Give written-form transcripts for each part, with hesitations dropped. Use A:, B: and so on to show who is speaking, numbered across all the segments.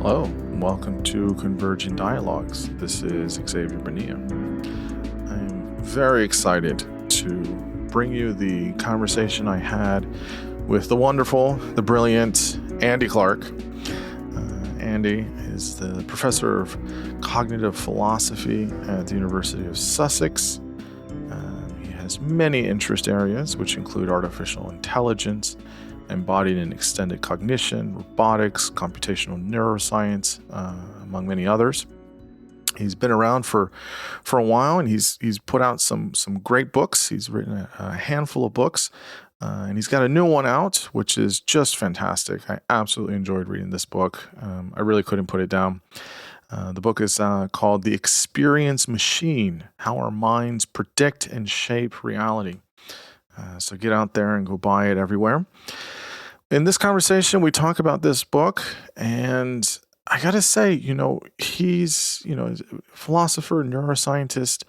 A: Hello, and welcome to Convergent Dialogues. This is Xavier Bonilla. I'm very excited to bring you the conversation I had with the wonderful, the brilliant Andy Clark. Andy is the professor of cognitive philosophy at the University of Sussex. He has many interest areas, which include artificial intelligence, embodied and extended cognition, robotics, computational neuroscience, among many others. He's been around for a while, and he's put out some great books. He's written a handful of books, and he's got a new one out, which is just fantastic. I absolutely enjoyed reading this book. I really couldn't put it down. The book is called The Experience Machine: How Our Minds Predict and Shape Reality. So get out there and go buy it everywhere. In this conversation, we talk about this book, and I got to say, he's, a philosopher, neuroscientist,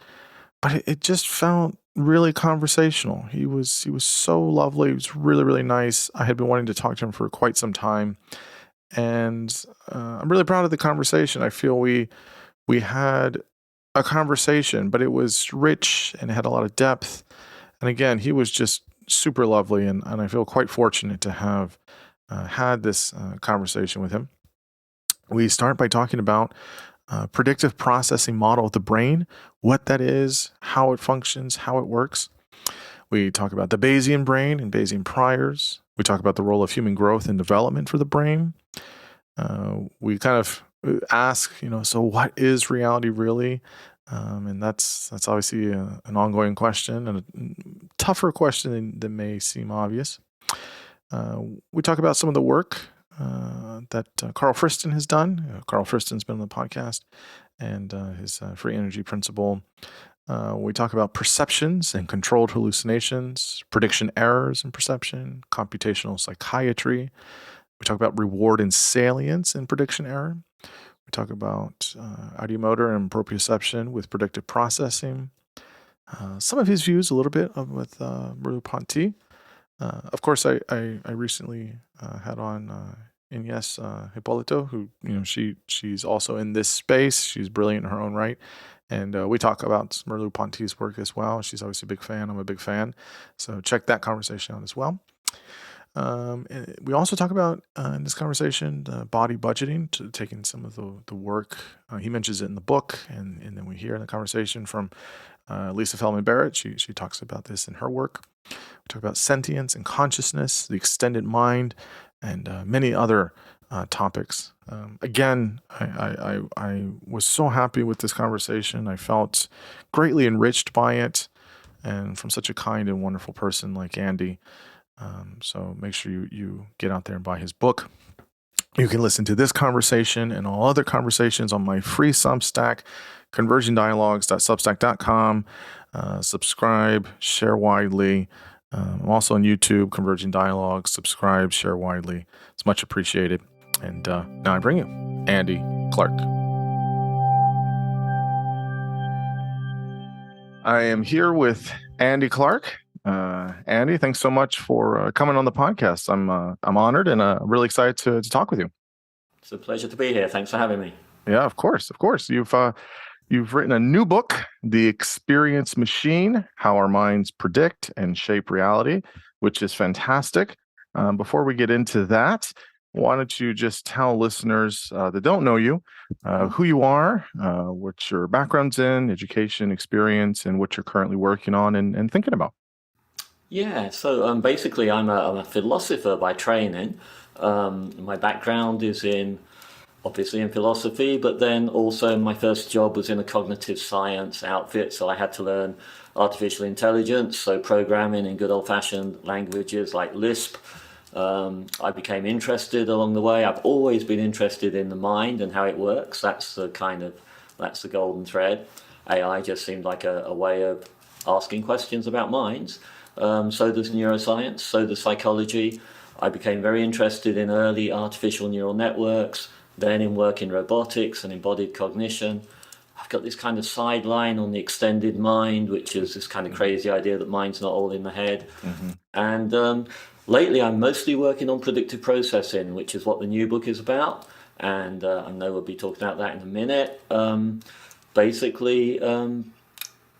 A: but it just felt really conversational. He was so lovely. He was really, really nice. I had been wanting to talk to him for quite some time, and I'm really proud of the conversation. I feel we had a conversation, but it was rich and it had a lot of depth. And again, he was just super lovely, and I feel quite fortunate to have had this conversation with him. We start by talking about predictive processing model of the brain, what that is, how it functions, how it works. We talk about the Bayesian brain and Bayesian priors. We talk about the role of human growth and development for the brain. We kind of ask, so what is reality really? And that's obviously an ongoing question, and a tougher question than may seem obvious. We talk about some of the work that Carl Friston has done. Carl Friston's been on the podcast, and his free energy principle. We talk about perceptions and controlled hallucinations, prediction errors in perception, computational psychiatry. We talk about reward and salience in prediction error. We talk about ideomotor and proprioception with predictive processing. Some of his views a little bit with Merleau-Ponty. Of course, I recently had on Ines Hipólito, who she's also in this space. She's brilliant in her own right, and we talk about Merleau-Ponty's work as well. She's obviously a big fan. I'm a big fan, so check that conversation out as well. And we also talk about in this conversation body budgeting, taking some of the work. He mentions it in the book, and then we hear in the conversation from Lisa Feldman Barrett. She talks about this in her work. We talk about sentience and consciousness, the extended mind, and many other topics. Again, I was so happy with this conversation. I felt greatly enriched by it, and from such a kind and wonderful person like Andy. So make sure you get out there and buy his book. You can listen to this conversation and all other conversations on my free Substack, convergentdialogues.substack.com. Subscribe, share widely. I'm also on YouTube, Convergent Dialogues. Subscribe, share widely. It's much appreciated. And now I bring you Andy Clark. I am here with Andy Clark. Andy, thanks so much for coming on the podcast. I'm honored and really excited to talk with you.
B: It's a pleasure to be here. Thanks for having me.
A: Yeah, of course. You've written a new book, The Experience Machine: How Our Minds Predict and Shape Reality, which is fantastic. Before we get into that, why don't you just tell listeners that don't know you who you are, what your background's in, education, experience, and what you're currently working on and thinking about.
B: Yeah, so basically I'm a philosopher by training. My background is obviously in philosophy, but then also my first job was in a cognitive science outfit, so I had to learn artificial intelligence, so programming in good old-fashioned languages like Lisp. I became interested along the way. I've always been interested in the mind and how it works. That's the golden thread. AI just seemed like a way of asking questions about minds. So does neuroscience, so does psychology. I became very interested in early artificial neural networks, then in work in robotics and embodied cognition. I've got this kind of sideline on the extended mind, which is this kind of crazy idea that mind's not all in the head. Mm-hmm. And lately I'm mostly working on predictive processing, which is what the new book is about. and I know we'll be talking about that in a minute. Basically,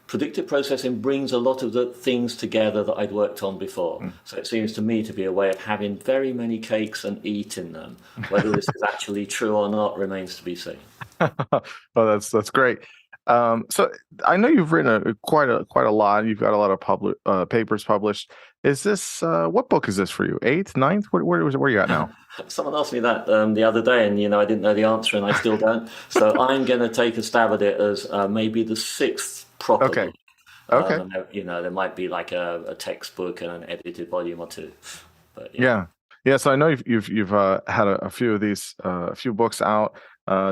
B: predictive processing brings a lot of the things together that I'd worked on before. So it seems to me to be a way of having very many cakes and eating them. Whether this is actually true or not remains to be seen.
A: Oh, that's great. So I know you've written quite a lot. You've got a lot of papers published. Is this what book is this for you? Eighth, ninth? Where are you at now?
B: Someone asked me that the other day, and I didn't know the answer, and I still don't. So I'm going to take a stab at it as maybe the sixth proper
A: Okay.
B: book.
A: Okay.
B: And there might be like a textbook and an edited volume or two. But
A: Yeah. Yeah. So I know you've had a few of these a few books out.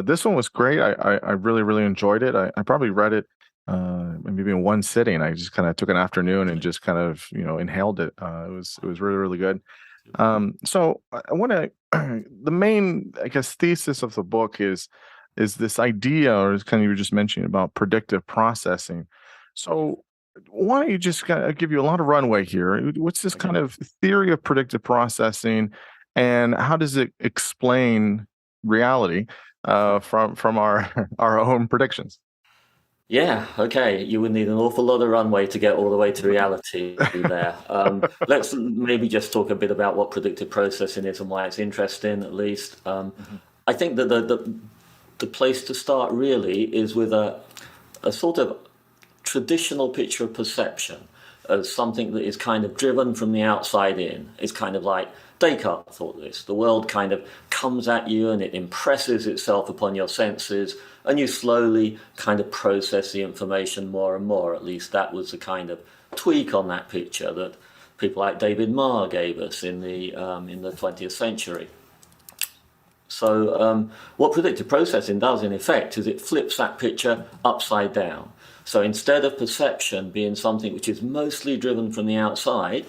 A: This one was great. I really enjoyed it. I probably read it maybe in one sitting. I just kind of took an afternoon and just kind of inhaled it. It was really good. So I want to the main, I guess, thesis of the book is this idea, or is kind of you were just mentioning about predictive processing. So why don't you just kind of give you a lot of runway here? What's this kind of theory of predictive processing, and how does it explain reality from our our own predictions?
B: yeah, okay. You would need an awful lot of runway to get all the way to reality there. Let's maybe just talk a bit about what predictive processing is and why it's interesting, at least. I think that the place to start really is with a sort of traditional picture of perception as something that is kind of driven from the outside in. It's kind of like Descartes thought this. The world kind of comes at you and it impresses itself upon your senses, and you slowly kind of process the information more and more. At least that was the kind of tweak on that picture that people like David Marr gave us in the 20th century. So what predictive processing does in effect is it flips that picture upside down. So instead of perception being something which is mostly driven from the outside,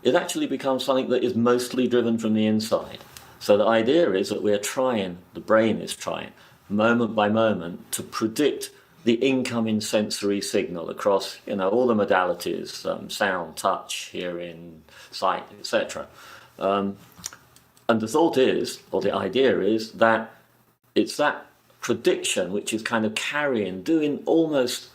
B: it actually becomes something that is mostly driven from the inside. So the idea is that the brain is trying, moment by moment, to predict the incoming sensory signal across all the modalities, sound, touch, hearing, sight, etc. And the thought is, or the idea is, that it's that prediction which is kind of doing almost,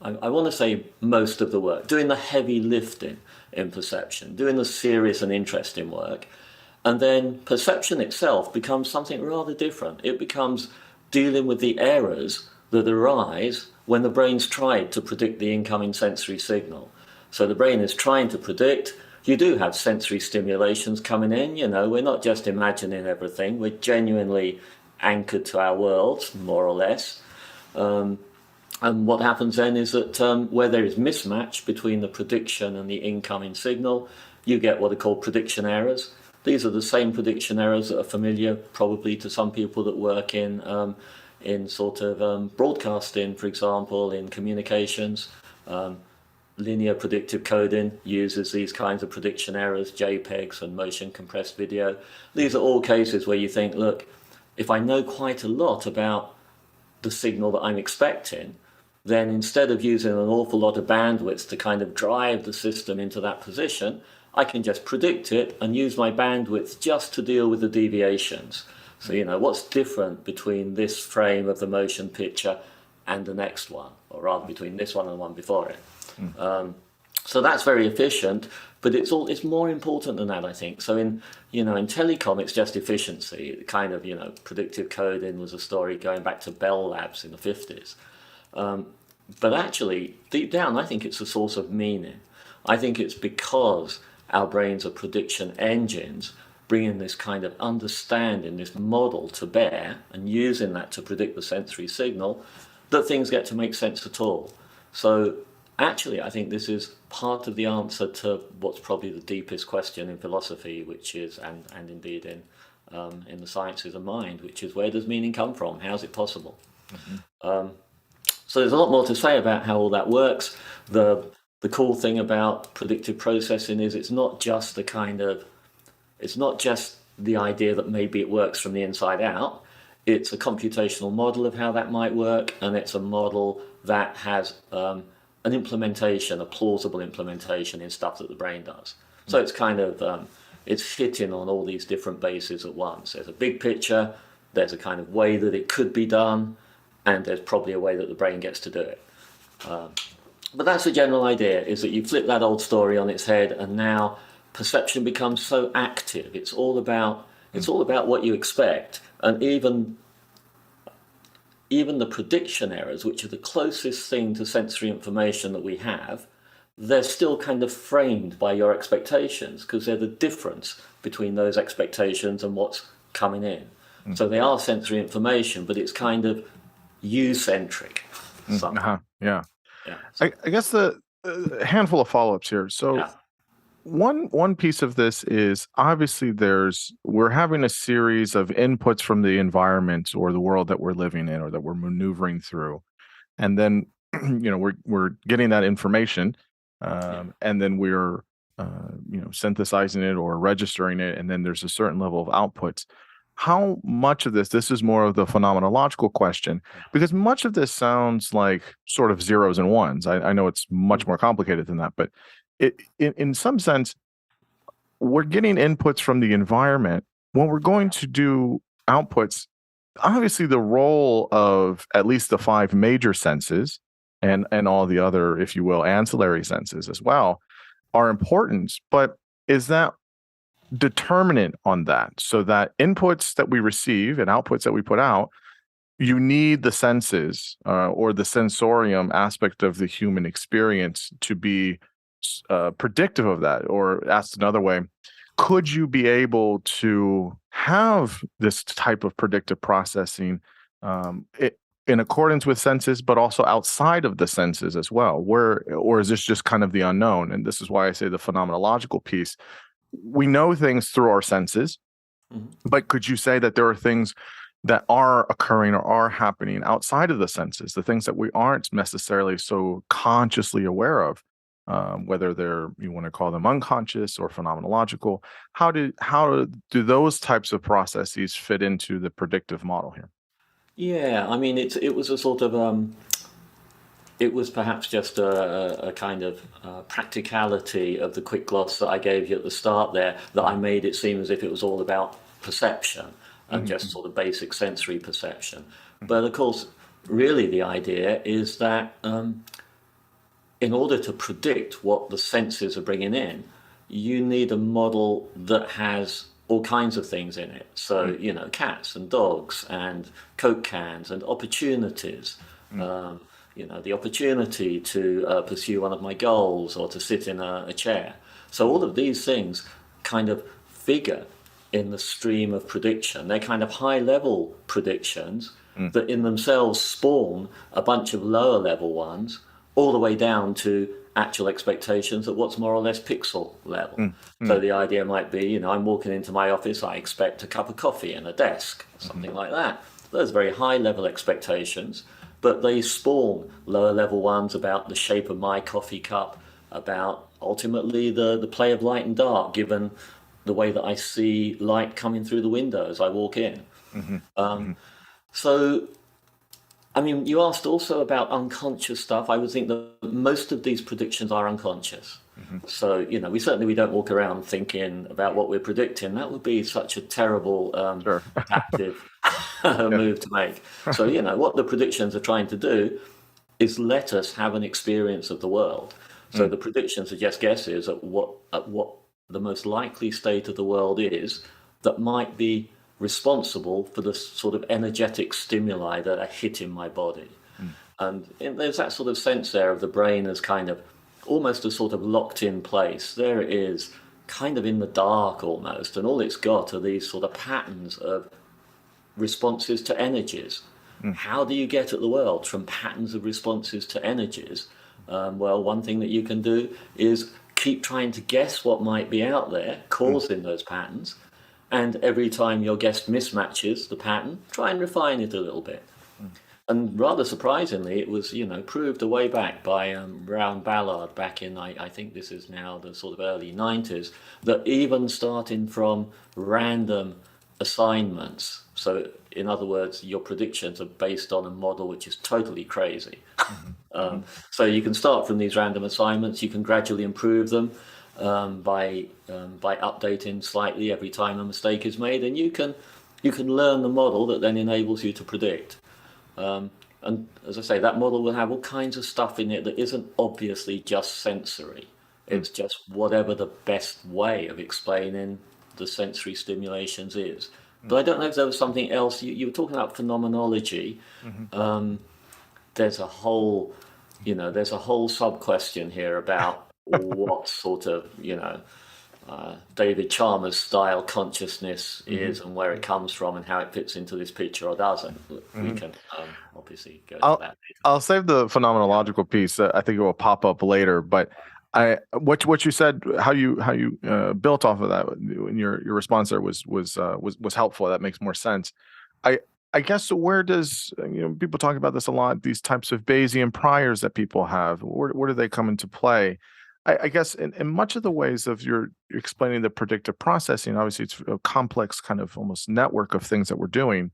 B: I want to say most of the work, doing the heavy lifting in perception, doing the serious and interesting work. And then perception itself becomes something rather different. It becomes dealing with the errors that arise when the brain's tried to predict the incoming sensory signal. So the brain is trying to predict. You do have sensory stimulations coming in, we're not just imagining everything, we're genuinely anchored to our worlds, more or less. And what happens then is that where there is mismatch between the prediction and the incoming signal, you get what are called prediction errors. These are the same prediction errors that are familiar probably to some people that work in sort of broadcasting, for example, in communications. Linear predictive coding uses these kinds of prediction errors, JPEGs and motion compressed video. These are all cases where you think, look, if I know quite a lot about the signal that I'm expecting, then instead of using an awful lot of bandwidth to kind of drive the system into that position, I can just predict it and use my bandwidth just to deal with the deviations. So, what's different between this frame of the motion picture and the next one, or rather between this one and the one before it. So that's very efficient, but it's more important than that, I think. So in telecom, it's just efficiency. Kind of, predictive coding was a story going back to Bell Labs in the 50s. But actually, deep down, I think it's a source of meaning. I think it's because our brains are prediction engines, bringing this kind of understanding, this model to bear, and using that to predict the sensory signal, that things get to make sense at all. So actually, I think this is part of the answer to what's probably the deepest question in philosophy, which is, and indeed in the sciences of mind, which is, where does meaning come from? How is it possible? So there's a lot more to say about how all that works. The cool thing about predictive processing is it's not just the idea that maybe it works from the inside out. It's a computational model of how that might work, and it's a model that has an implementation, a plausible implementation in stuff that the brain does. So it's kind of it's hitting on all these different bases at once. There's a big picture, there's a kind of way that it could be done, and there's probably a way that the brain gets to do it. But that's the general idea, is that you flip that old story on its head, and now perception becomes so active. It's all about what you expect, and even the prediction errors, which are the closest thing to sensory information that we have, they're still kind of framed by your expectations, because they're the difference between those expectations and what's coming in. So they are sensory information, but it's kind of you-centric.
A: Yeah.
B: Yeah.
A: I guess the handful of follow-ups here. So
B: Yeah.
A: one piece of this is obviously we're having a series of inputs from the environment or the world that we're living in or that we're maneuvering through, and then we're getting that information, and then we're synthesizing it or registering it, and then there's a certain level of outputs. How much of this is more of the phenomenological question, because much of this sounds like sort of zeros and ones. I know it's much more complicated than that, but in some sense, we're getting inputs from the environment. When we're going to do outputs, obviously the role of at least the five major senses and all the other, if you will, ancillary senses as well are important. But is that determinant on that, so that inputs that we receive and outputs that we put out, you need the senses or the sensorium aspect of the human experience to be predictive of that? Or asked another way, could you be able to have this type of predictive processing in accordance with senses, but also outside of the senses as well? Or is this just kind of the unknown? And this is why I say the phenomenological piece. We know things through our senses, but could you say that there are things that are occurring or are happening outside of the senses, the things that we aren't necessarily so consciously aware of, whether you want to call them unconscious or phenomenological? How do those types of processes fit into the predictive model here?
B: Yeah, I mean, it was a sort of it was perhaps just a kind of practicality of the quick gloss that I gave you at the start there, that I made it seem as if it was all about perception and just sort of basic sensory perception. But of course, really the idea is that in order to predict what the senses are bringing in, you need a model that has all kinds of things in it. So, cats and dogs and Coke cans and opportunities. The opportunity to pursue one of my goals or to sit in a chair. So all of these things kind of figure in the stream of prediction. They're kind of high-level predictions that in themselves spawn a bunch of lower-level ones, all the way down to actual expectations at what's more or less pixel level. So the idea might be, I'm walking into my office, I expect a cup of coffee and a desk, something like that. Those very high-level expectations, but they spawn lower level ones about the shape of my coffee cup, about ultimately the play of light and dark, given the way that I see light coming through the window as I walk in. So, I mean, you asked also about unconscious stuff. I would think that most of these predictions are unconscious. So, we don't walk around thinking about what we're predicting. That would be such a terrible active move to make. So, what the predictions are trying to do is let us have an experience of the world. So the predictions are just guesses at what the most likely state of the world is that might be responsible for the sort of energetic stimuli that are hitting my body. And there's that sort of sense there of the brain as kind of almost a sort of locked in place. There it is, kind of in the dark almost, and all it's got are these sort of patterns of responses to energies. How do you get at the world from patterns of responses to energies? Well, one thing that you can do is keep trying to guess what might be out there causing those patterns. And every time your guess mismatches the pattern, try and refine it a little bit. And rather surprisingly, it was, proved a way back by Brown Ballard back in, I think this is now the sort of early 90s, that even starting from random assignments, so in other words, your predictions are based on a model which is totally crazy. So you can start from these random assignments, you can gradually improve them by updating slightly every time a mistake is made, and you can you can learn the model that then enables you to predict. And as I say, that model will have all kinds of stuff in it that isn't obviously just sensory.
A: Mm.
B: It's just whatever the best way of explaining the sensory stimulations is. But I don't know if there was something else. You were talking about phenomenology.
A: Mm-hmm.
B: There's a whole, there's a whole sub question here about what sort of, David Chalmers style consciousness
A: Mm-hmm.
B: is and where it comes from and how it fits into this picture or doesn't. We
A: Mm-hmm.
B: can obviously go to
A: I'll
B: that
A: I'll save the phenomenological piece. I think it will pop up later. But what you said, how you built off of that in your response there was helpful. That makes more sense. I I guess, so where does people talk about this a lot? These types of Bayesian priors that people have, where do they come into play? I guess in much of the ways of your explaining the predictive processing, obviously it's a complex kind of almost network of things that we're doing.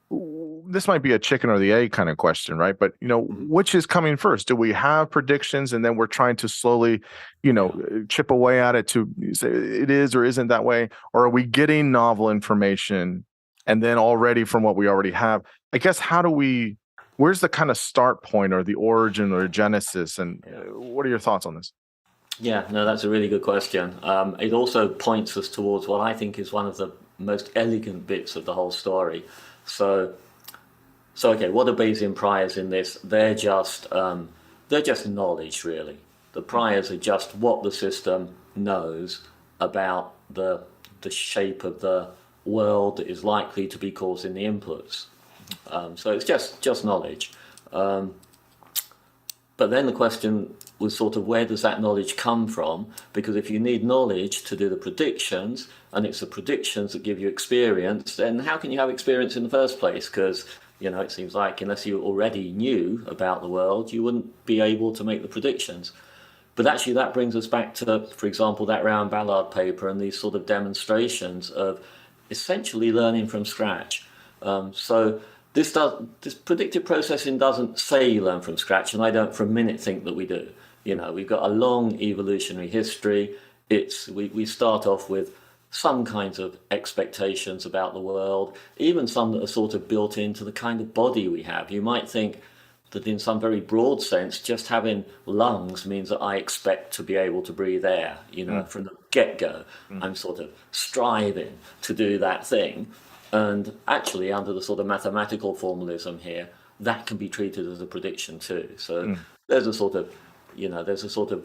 A: This might be a chicken or the egg kind of question, right? But
B: Mhm.
A: which is coming first? Do we have predictions, and then we're trying to slowly,
B: Yeah.
A: chip away at it to say it is or isn't that way, or are we getting novel information, and then already from what we already have? I guess how do we? Where's the kind of start point, or the origin, or genesis? And
B: Yeah.
A: what are your thoughts on this?
B: Yeah, no, that's a really good question. It also points us towards what I think is one of the most elegant bits of the whole story. So, so okay, what are Bayesian priors in this? They're just knowledge, really. The priors are just what the system knows about the shape of the world that is likely to be causing the inputs. So it's just knowledge. But then the question was sort of, where does that knowledge come from? Because if you need knowledge to do the predictions, and it's the predictions that give you experience, then how can you have experience in the first place? Because, it seems like unless you already knew about the world, you wouldn't be able to make the predictions. But actually, that brings us back to, for example, that Round Ballard paper and these sort of demonstrations of essentially learning from scratch. So this predictive processing doesn't say you learn from scratch, and I don't for a minute think that we do. We've got a long evolutionary history. We start off with some kinds of expectations about the world, even some that are sort of built into the kind of body we have. You might think that in some very broad sense, just having lungs means that I expect to be able to breathe air. From the get-go, I'm sort of striving to do that thing. And actually, under the sort of mathematical formalism here, that can be treated as a prediction too. So there's a sort of, there's a sort of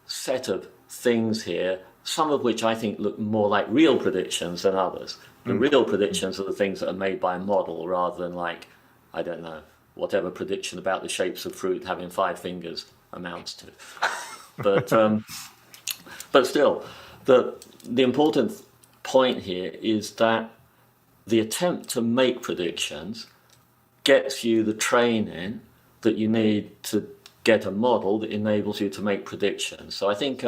B: set of things here, some of which I think look more like real predictions than others. The real predictions are the things that are made by a model rather than like, I don't know, whatever prediction about the shapes of fruit having 5 fingers amounts to. But but still, the important point here is that the attempt to make predictions gets you the training that you need to get a model that enables you to make predictions. So I think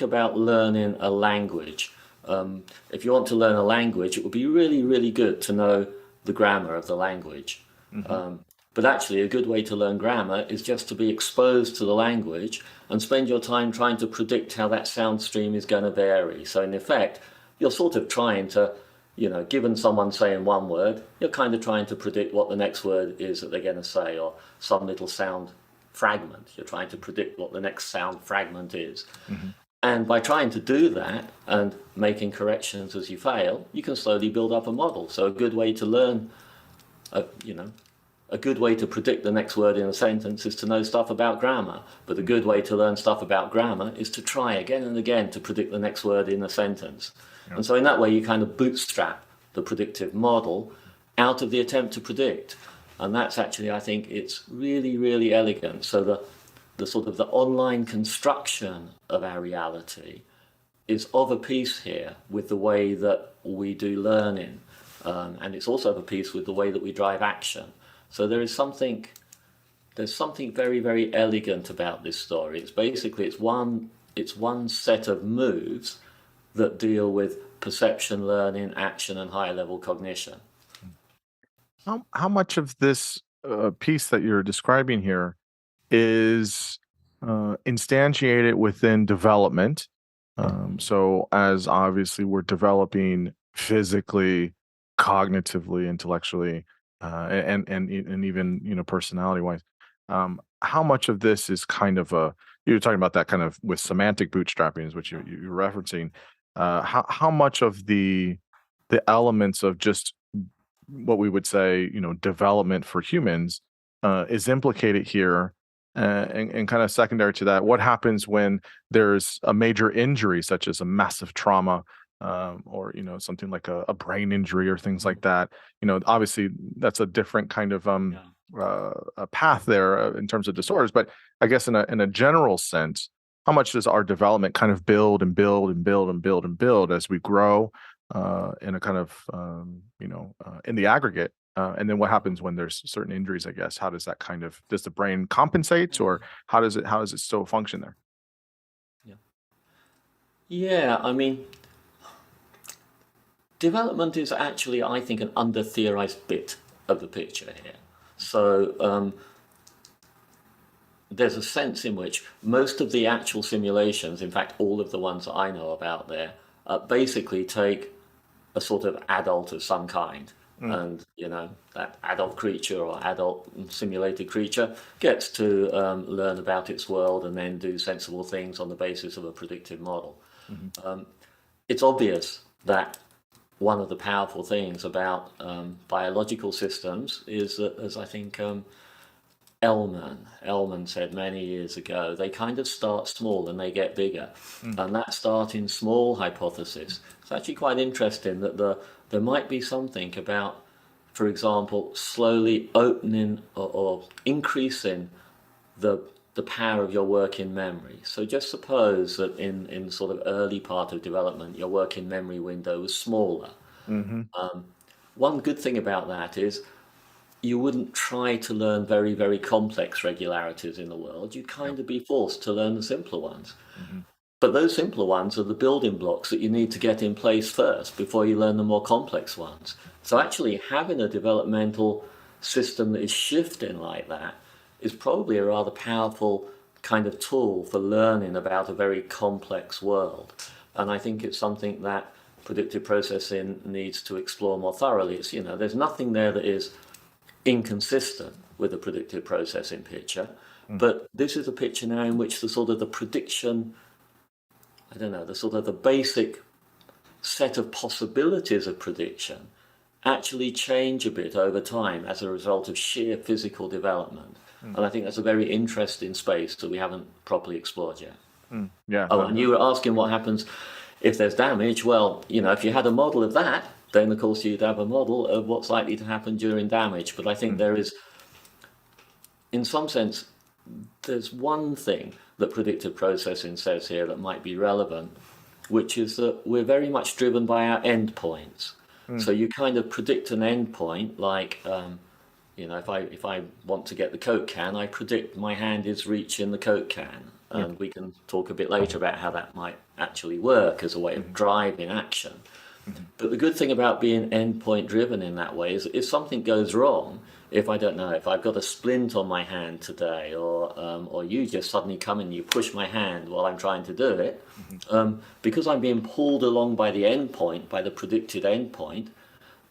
B: about learning a language. If you want to learn a language, it would be really, really good to know the grammar of the language. But actually, a good way to learn grammar is just to be exposed to the language and spend your time trying to predict how that sound stream is going to vary. So in effect, you're sort of trying to, given someone saying one word, you're kind of trying to predict what the next word is that they're going to say, or some little sound fragment. You're trying to predict what the next sound fragment is. And by trying to do that and making corrections as you fail, you can slowly build up a model. So a good way to learn, a good way to predict the next word in a sentence is to know stuff about grammar. But a good way to learn stuff about grammar is to try again and again to predict the next word in a sentence. Yeah. And so in that way, you kind of bootstrap the predictive model out of the attempt to predict. And that's actually, I think, it's really, really elegant. So the sort of the online construction of our reality is of a piece here with the way that we do learning. And it's also of a piece with the way that we drive action. So there's something very, very elegant about this story. It's one set of moves that deal with perception, learning, action, and higher level cognition.
A: How much of this piece that you're describing here is instantiated within development? So as obviously we're developing physically, cognitively, intellectually, and even personality wise. How much of this is kind of a you're talking about that kind of with semantic bootstrapping is what you're referencing. How much of the elements of just what we would say, development for humans, is implicated here, and kind of secondary to that, what happens when there's a major injury, such as a massive trauma, or something like a brain injury or things like that. Obviously, that's a different kind of
B: Yeah.
A: a path there in terms of disorders. But I guess in a general sense, how much does our development kind of build and build and build and build and build as we grow, in a kind of in the aggregate, and then what happens when there's certain injuries? I guess how does that kind of does the brain compensate, or how does it still function there?
B: Yeah. Yeah, I mean, development is actually, I think, an under-theorized bit of the picture here. So there's a sense in which most of the actual simulations, in fact, all of the ones that I know about there, basically take a sort of adult of some kind.
A: Mm,
B: And, that adult creature or adult simulated creature gets to learn about its world and then do sensible things on the basis of a predictive model.
A: mhm,
B: It's obvious that one of the powerful things about biological systems is that, as I think Ellman said many years ago, they kind of start small and they get bigger.
A: mm,
B: And that starting small hypothesis, it's actually quite interesting that there might be something about, for example, slowly opening or increasing the the power of your working memory. So just suppose that in sort of early part of development, your working memory window was smaller.
A: mhm,
B: One good thing about that is you wouldn't try to learn very, very complex regularities in the world. You'd
A: yeah,
B: kind of be forced to learn the simpler ones.
A: mhm,
B: But those simpler ones are the building blocks that you need to get in place first before you learn the more complex ones. So actually having a developmental system that is shifting like that is probably a rather powerful kind of tool for learning about a very complex world. And I think it's something that predictive processing needs to explore more thoroughly. It's, there's nothing there that is inconsistent with the predictive processing picture,
A: mm,
B: but this is a picture now in which the sort of the prediction, I don't know, the sort of the basic set of possibilities of prediction actually change a bit over time as a result of sheer physical development.
A: mm,
B: And I think that's a very interesting space that we haven't properly explored yet.
A: yeah,
B: Oh, and you were asking what happens if there's damage. Well, if you had a model of that, then of course you'd have a model of what's likely to happen during damage. But I think
A: mm,
B: there is, in some sense, there's one thing that predictive processing says here that might be relevant, which is that we're very much driven by our endpoints.
A: mm,
B: So you kind of predict an endpoint, like if I want to get the Coke can, I predict my hand is reaching the Coke can,
A: yeah,
B: and we can talk a bit later about how that might actually work as a way of
A: mhm,
B: driving action.
A: mhm,
B: But the good thing about being endpoint driven in that way is that if something goes wrong, if I don't know, if I've got a splint on my hand today, or you just suddenly come in and you push my hand while I'm trying to do it,
A: mhm,
B: because I'm being pulled along by the endpoint, by the predicted endpoint,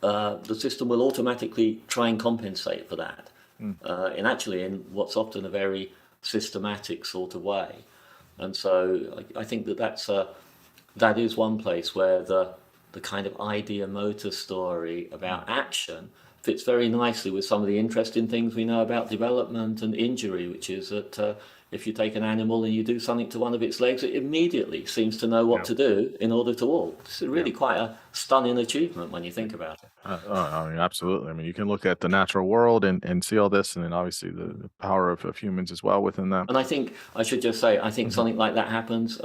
B: the system will automatically try and compensate for that.
A: mm,
B: In what's often a very systematic sort of way. And so I think that is one place where the kind of idea motor story
A: mm,
B: about action fits very nicely with some of the interesting things we know about development and injury, which is that if you take an animal and you do something to one of its legs, it immediately seems to know what
A: yeah,
B: to do in order to walk. It's
A: yeah.
B: really quite a stunning achievement when you think about it.
A: I mean, absolutely. I mean, you can look at the natural world and see all this, and then obviously the power of humans as well within that.
B: And I think I should just say, I think
A: Mhm,
B: something like that happens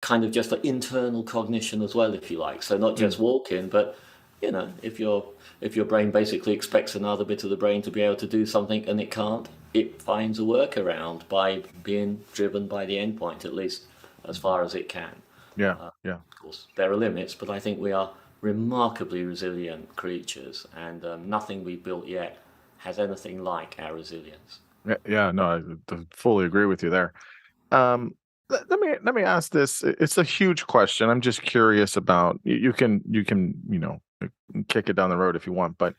B: kind of just like internal cognition as well, if you like. So not
A: mm,
B: just walking, but if your brain basically expects another bit of the brain to be able to do something and it can't, it finds a workaround by being driven by the endpoint, at least as
A: mhm.
B: far as it can.
A: Yeah, yeah.
B: Of course, there are limits, but I think we are remarkably resilient creatures, and nothing we've built yet has anything like our resilience.
A: Yeah, yeah, no, I fully agree with you there. Let me ask this. It's a huge question. I'm just curious about. You can kick it down the road if you want. But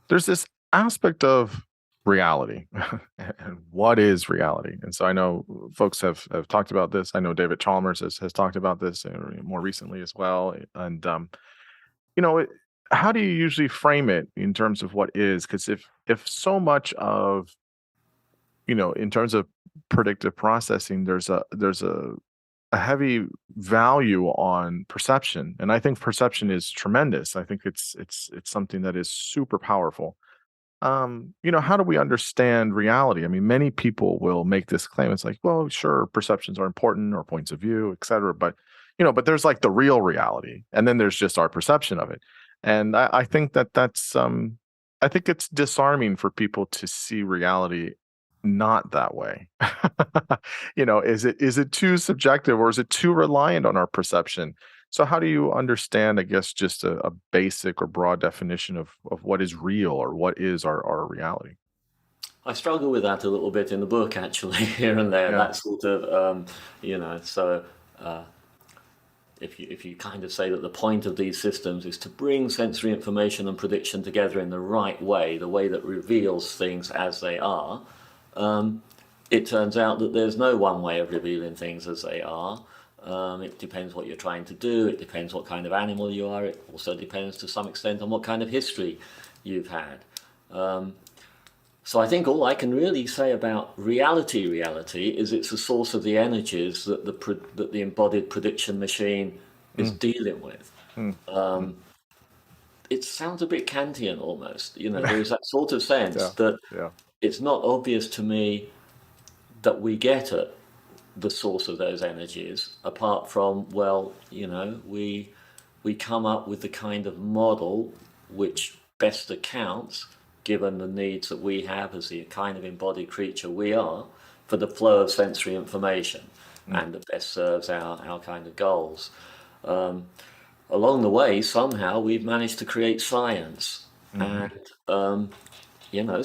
A: there's this aspect of reality and what is reality. And so I know folks have talked about this. I know David Chalmers has talked about this more recently as well. And how do you usually frame it in terms of what is? Because if so much of, in terms of predictive processing, there's a heavy value on perception, and I think perception is tremendous. I think it's something that is super powerful. How do we understand reality? I mean, many people will make this claim. It's like, well, sure, perceptions are important, or points of view, et cetera. But there's like the real reality, and then there's just our perception of it. And I think I think it's disarming for people to see reality not that way. Is it too subjective, or is it too reliant on our perception? So how do you understand, I guess, just a basic or broad definition of what is real, or what is our reality?
B: I struggle with that a little bit in the book, actually, here and there.
A: Yeah.
B: That sort of, so if you kind of say that the point of these systems is to bring sensory information and prediction together in the right way, the way that reveals things as they are, it turns out that there's no one way of revealing things as they are. It depends what you're trying to do. It depends what kind of animal you are. It also depends to some extent on what kind of history you've had. So I think all I can really say about reality is it's a source of the energies that the embodied prediction machine is dealing with.
A: Mm.
B: It sounds a bit Kantian almost. There's that sort of sense
A: Yeah.
B: that
A: Yeah.
B: it's not obvious to me that we get at the source of those energies, apart from, well, we come up with the kind of model which best accounts, given the needs that we have as the kind of embodied creature we are, for the flow of sensory information, and that best serves our kind of goals. Along the way, somehow we've managed to create science, and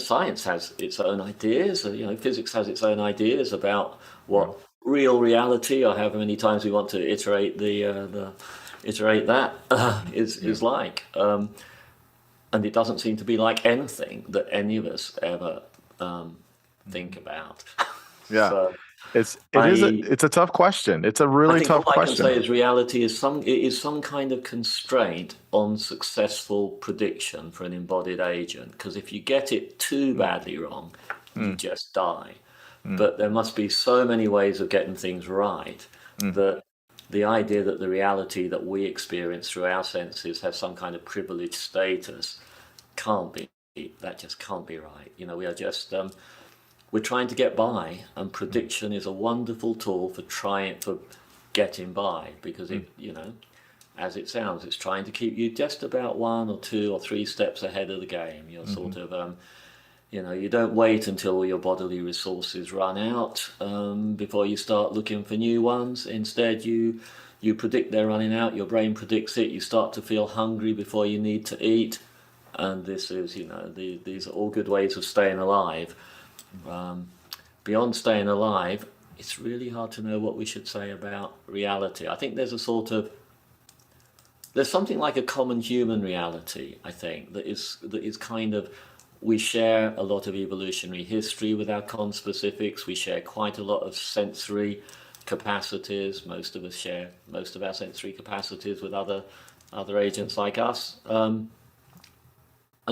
B: science has its own ideas. Physics has its own ideas about what real reality, or however many times we want to iterate that is like. And it doesn't seem to be like anything that any of us ever think about.
A: Yeah.
B: So
A: It's a tough question. It's a
B: I
A: really
B: think all
A: tough
B: I can say
A: question.
B: is reality is some kind of constraint on successful prediction for an embodied agent. Because if you get it too badly wrong, you just die. But there must be so many ways of getting things right that the idea that the reality that we experience through our senses has some kind of privileged status can't be. That just can't be right. We are just we're trying to get by, and prediction is a wonderful tool for getting by, because as it sounds, it's trying to keep you just about 1 or 2 or 3 steps ahead of the game. You're sort of you don't wait until all your bodily resources run out before you start looking for new ones. Instead, you predict they're running out. Your brain predicts it. You start to feel hungry before you need to eat, and this is these are all good ways of staying alive. Beyond staying alive, it's really hard to know what we should say about reality. I think there's something like a common human reality, I think, that is kind of, we share a lot of evolutionary history with our conspecifics. We share quite a lot of sensory capacities. Most of us share most of our sensory capacities with other agents like us. And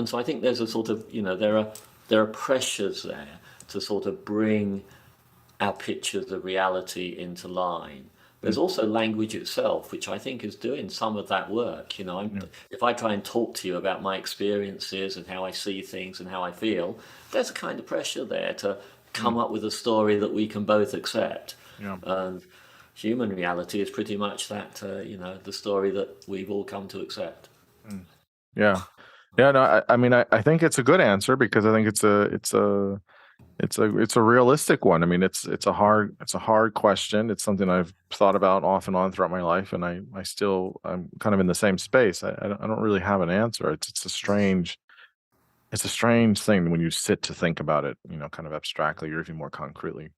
B: so I think there's a sort of, there are pressures there to sort of bring our pictures of reality into line. There's also language itself, which I think is doing some of that work. If I try and talk to you about my experiences and how I see things and how I feel, there's a kind of pressure there to come up with a story that we can both accept.
A: Yeah.
B: And human reality is pretty much that, the story that we've all come to accept.
A: Yeah. Yeah. No, I mean, I think it's a good answer, because I think it's a realistic one. I mean, it's a hard question. It's something I've thought about off and on throughout my life, and I'm kind of in the same space. I don't really have an answer. It's a strange thing when you sit to think about it, kind of abstractly or even more concretely.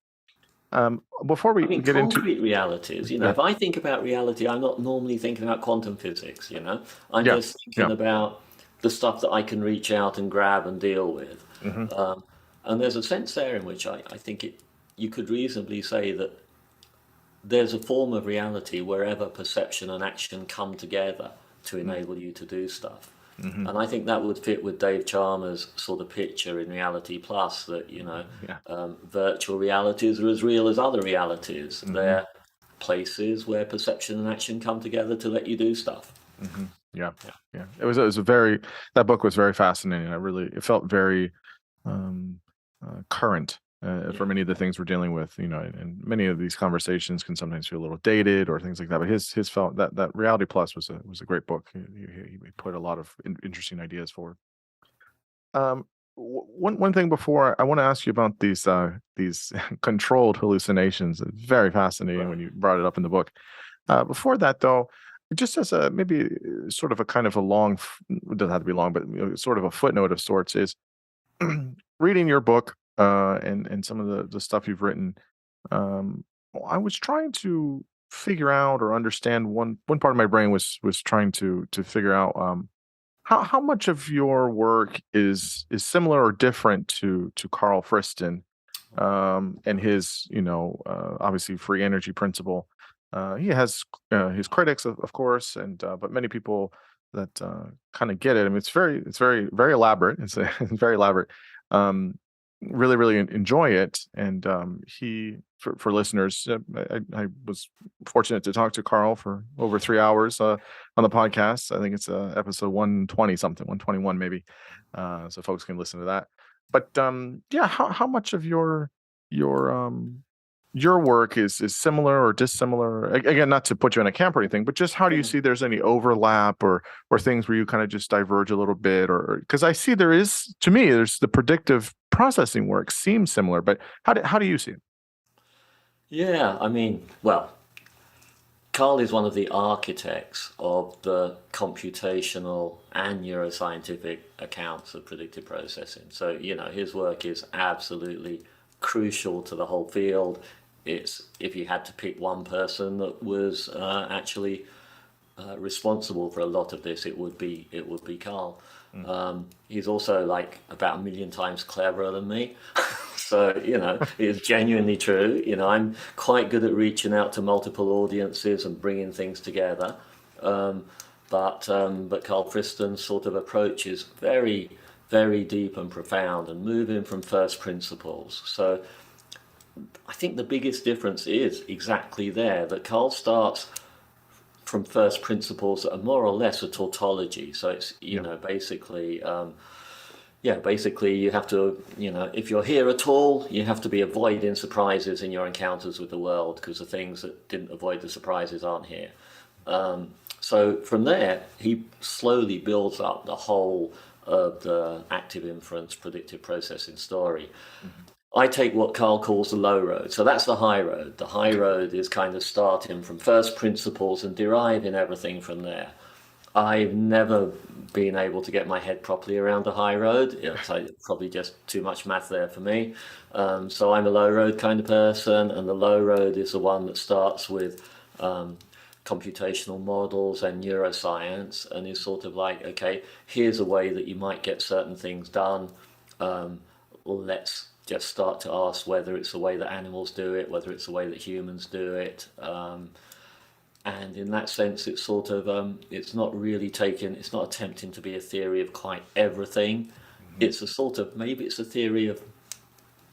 A: Before we
B: I mean,
A: get into
B: concrete realities,
A: yeah,
B: if I think about reality, I'm not normally thinking about quantum physics, I'm
A: yeah,
B: just
A: yeah,
B: thinking about the stuff that I can reach out and grab and deal with.
A: Hmm.
B: Um, and there's a sense there in which I think you could reasonably say that there's a form of reality wherever perception and action come together to enable you to do stuff.
A: Hmm.
B: And I think that would fit with Dave Chalmers' sort of picture in Reality Plus that,
A: Yeah.
B: virtual realities are as real as other realities.
A: Hmm.
B: They're places where perception and action come together to let you do stuff.
A: Hmm. Yeah. Yeah. It was a very, that book was very fascinating. It felt very um, current for
B: Yeah.
A: many of the things we're dealing with, and many of these conversations can sometimes feel a little dated or things like that. But his felt that Reality Plus was a great book. He put a lot of interesting ideas forward. One thing before I want to ask you about these controlled hallucinations. It's very fascinating
B: Right.
A: when you brought it up in the book. Before that, though, just as a maybe sort of a kind of a long, it doesn't have to be long, but sort of a footnote of sorts is reading your book and some of the stuff you've written. I was trying to figure out or understand one part of my brain was trying to figure out how much of your work is similar or different to Carl Friston and his obviously free energy principle. He has his critics, of course, and but many people that kind of get it. I mean, it's very very elaborate. It's very elaborate. Um, really enjoy it, and he for listeners, I was fortunate to talk to Carl for over 3 hours on the podcast. I think it's episode 120 something, 121 maybe, so folks can listen to that. But yeah, how much of your your work is similar or dissimilar? Again, not to put you in a camp or anything, but just how do you see there's any overlap or things where you kind of just diverge a little bit? Or because I see there is, to me, there's the predictive processing work seems similar, but how do you see it?
B: Yeah, I mean, well, Carl is one of the architects of the computational and neuroscientific accounts of predictive processing. So, his work is absolutely crucial to the whole field. It's if you had to pick one person that was actually responsible for a lot of this, it would be Carl.
A: Mm.
B: He's also like about a million times cleverer than me. So, it's genuinely true. I'm quite good at reaching out to multiple audiences and bringing things together. Um, but Carl Friston's sort of approach is very, very deep and profound and moving from first principles. So I think the biggest difference is exactly there that Carl starts from first principles that are more or less a tautology. So it's,
A: Yeah.
B: basically, basically you have to, if you're here at all, you have to be avoiding surprises in your encounters with the world because the things that didn't avoid the surprises aren't here. So from there, he slowly builds up the whole of the active inference predictive processing story.
A: Mhm.
B: I take what Carl calls the low road. So that's the high road. The high road is kind of starting from first principles and deriving everything from there. I've never been able to get my head properly around the high road. It's probably just too much math there for me. So I'm a low road kind of person, and the low road is the one that starts with computational models and neuroscience, and is sort of like, okay, here's a way that you might get certain things done. Let's just start to ask whether it's the way that animals do it, whether it's the way that humans do it. And in that sense, it's sort of, it's not really it's not attempting to be a theory of quite everything.
A: Mhm.
B: It's a sort of, maybe it's a theory of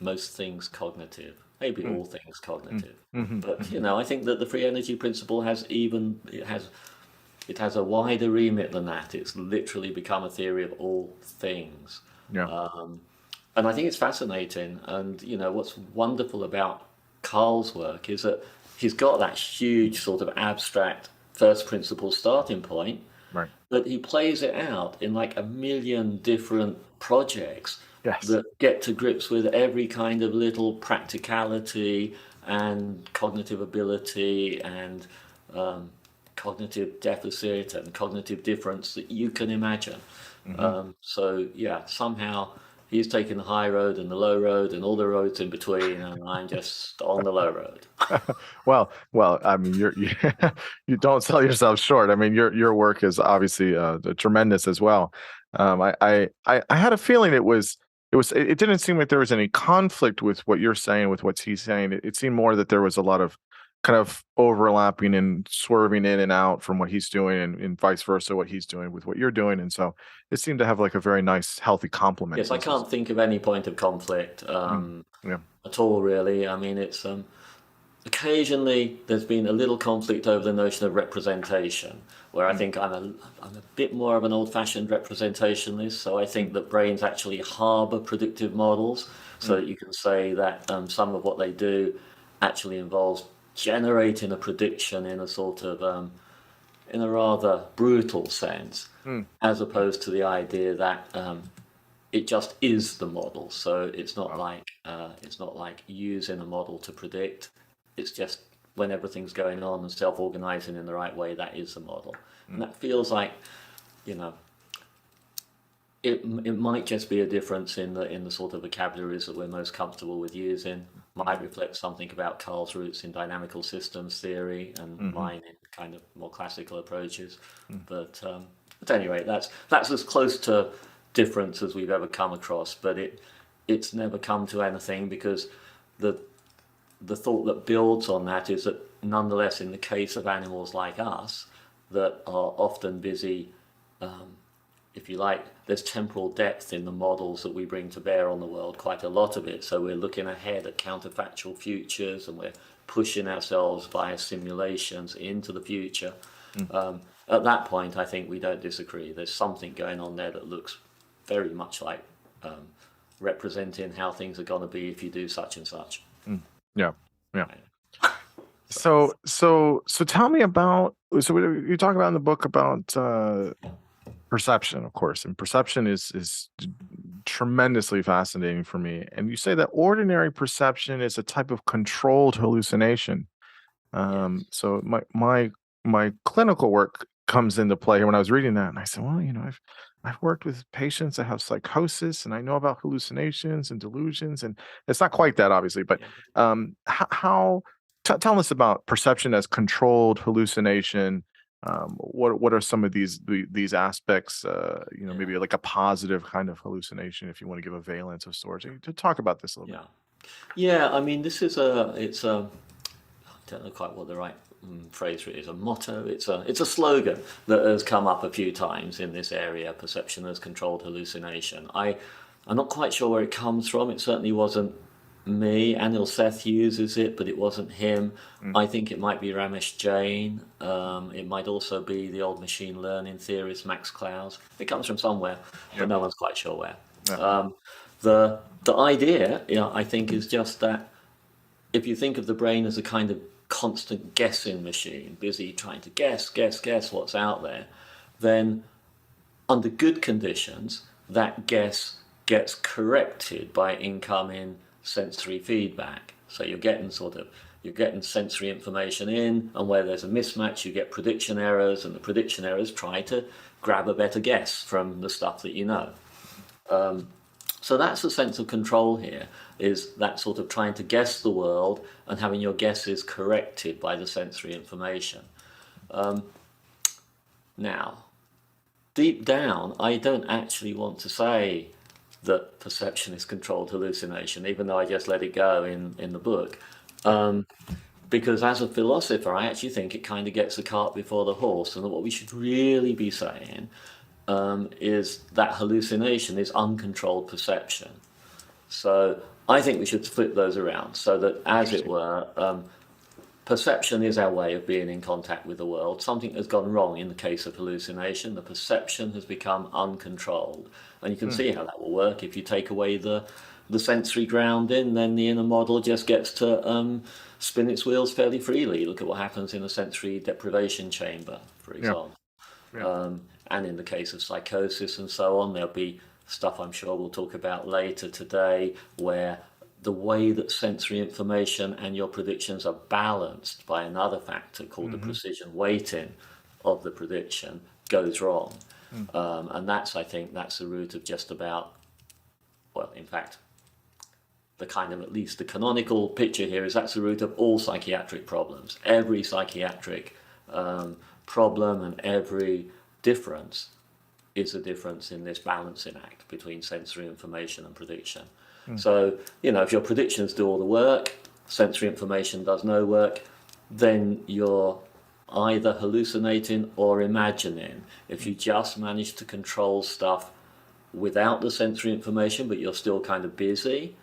B: most things cognitive, maybe
A: Mm.
B: all things
A: Mm.
B: cognitive.
A: Mhm.
B: But,
A: Mhm.
B: I think that the free energy principle it has a wider remit than that. It's literally become a theory of all things.
A: Yeah.
B: And I think it's fascinating. And, what's wonderful about Carl's work is that he's got that huge sort of abstract first principle starting point,
A: Right.
B: but he plays it out in like a million different projects
A: Yes.
B: that get to grips with every kind of little practicality and cognitive ability and um, cognitive deficit and cognitive difference that you can imagine.
A: Hmm.
B: So yeah, somehow he's taking the high road and the low road and all the roads in between, and I'm just on the low road.
A: Well, I mean, you don't sell yourself short. I mean, your work is obviously tremendous as well. I had a feeling it didn't seem like there was any conflict with what you're saying with what he's saying. It seemed more that there was a lot of kind of overlapping and swerving in and out from what he's doing, and vice versa, what he's doing with what you're doing, and so it seemed to have like a very nice, healthy complement.
B: Yes, I can't think of any point of conflict
A: Yeah.
B: at all, really. I mean, it's occasionally there's been a little conflict over the notion of representation, where I think I'm a bit more of an old-fashioned representationalist. So I think that brains actually harbor predictive models, so that you can say that some of what they do actually involves generating a prediction in a sort of in a rather brutal sense, as opposed to the idea that it just is the model. So it's not like using a model to predict. It's just when everything's going on and self-organizing in the right way, that is the model. And that feels like, you know, it might just be a difference in the sort of vocabularies that we're most comfortable with using. Might reflect something about Carl's roots in dynamical systems theory and mine in kind of more classical approaches. But at any rate, that's as close to difference as we've ever come across. But it's never come to anything, because the thought that builds on that is that nonetheless, in the case of animals like us that are often busy, if you like, there's temporal depth in the models that we bring to bear on the world, quite a lot of it. So we're looking ahead at counterfactual futures, and we're pushing ourselves via simulations into the future. At that point, I think we don't disagree. There's something going on there that looks very much like representing how things are going to be if you do such and such.
A: Yeah. Yeah. So tell me about, so you talk about in the book about perception, of course, and perception is tremendously fascinating for me. And you say that ordinary perception is a type of controlled hallucination. So my clinical work comes into play here when I was reading that, and I said, well, I've worked with patients that have psychosis, and I know about hallucinations and delusions, and it's not quite that, obviously, but how tell us about perception as controlled hallucination. What are some of these aspects? Maybe like a positive kind of hallucination, if you want to give a valence of sorts. To talk about this a little bit.
B: Yeah. I mean, this is I don't know quite what the right phrase for it is. A motto. It's a slogan that has come up a few times in this area: perception as controlled hallucination. I'm not quite sure where it comes from. It certainly wasn't me. Anil Seth uses it, but it wasn't him. I think it might be Ramesh Jain. It might also be the old machine learning theorist Max Klaus. It comes from somewhere, but no one's quite sure where. The idea, I think, is just that if you think of the brain as a kind of constant guessing machine, busy trying to guess what's out there, then under good conditions, that guess gets corrected by incoming sensory feedback. So you're getting sensory information in, and where there's a mismatch, you get prediction errors, and the prediction errors try to grab a better guess from the stuff that you know. So that's the sense of control here, is that sort of trying to guess the world and having your guesses corrected by the sensory information. Now, deep down, I don't actually want to say that perception is controlled hallucination, even though I just let it go in the book. Because as a philosopher, I actually think it kind of gets the cart before the horse, and that what we should really be saying is that hallucination is uncontrolled perception. So I think we should flip those around, so that, as it were, perception is our way of being in contact with the world. Something has gone wrong in the case of hallucination. The perception has become uncontrolled. And you can see how that will work. If you take away the sensory grounding, then the inner model just gets to spin its wheels fairly freely. Look at what happens in a sensory deprivation chamber, for example. And in the case of psychosis and so on, there'll be stuff I'm sure we'll talk about later today, where the way that sensory information and your predictions are balanced by another factor called the precision weighting of the prediction goes wrong. And I think that's the root of just about well, in fact, the kind of, at least the canonical picture here is that's the root of all psychiatric problems. Every psychiatric problem and every difference is a difference in this balancing act between sensory information and prediction. So, if your predictions do all the work, sensory information does no work, then you're either hallucinating or imagining. If you just manage to control stuff without the sensory information, but you're still kind of busy,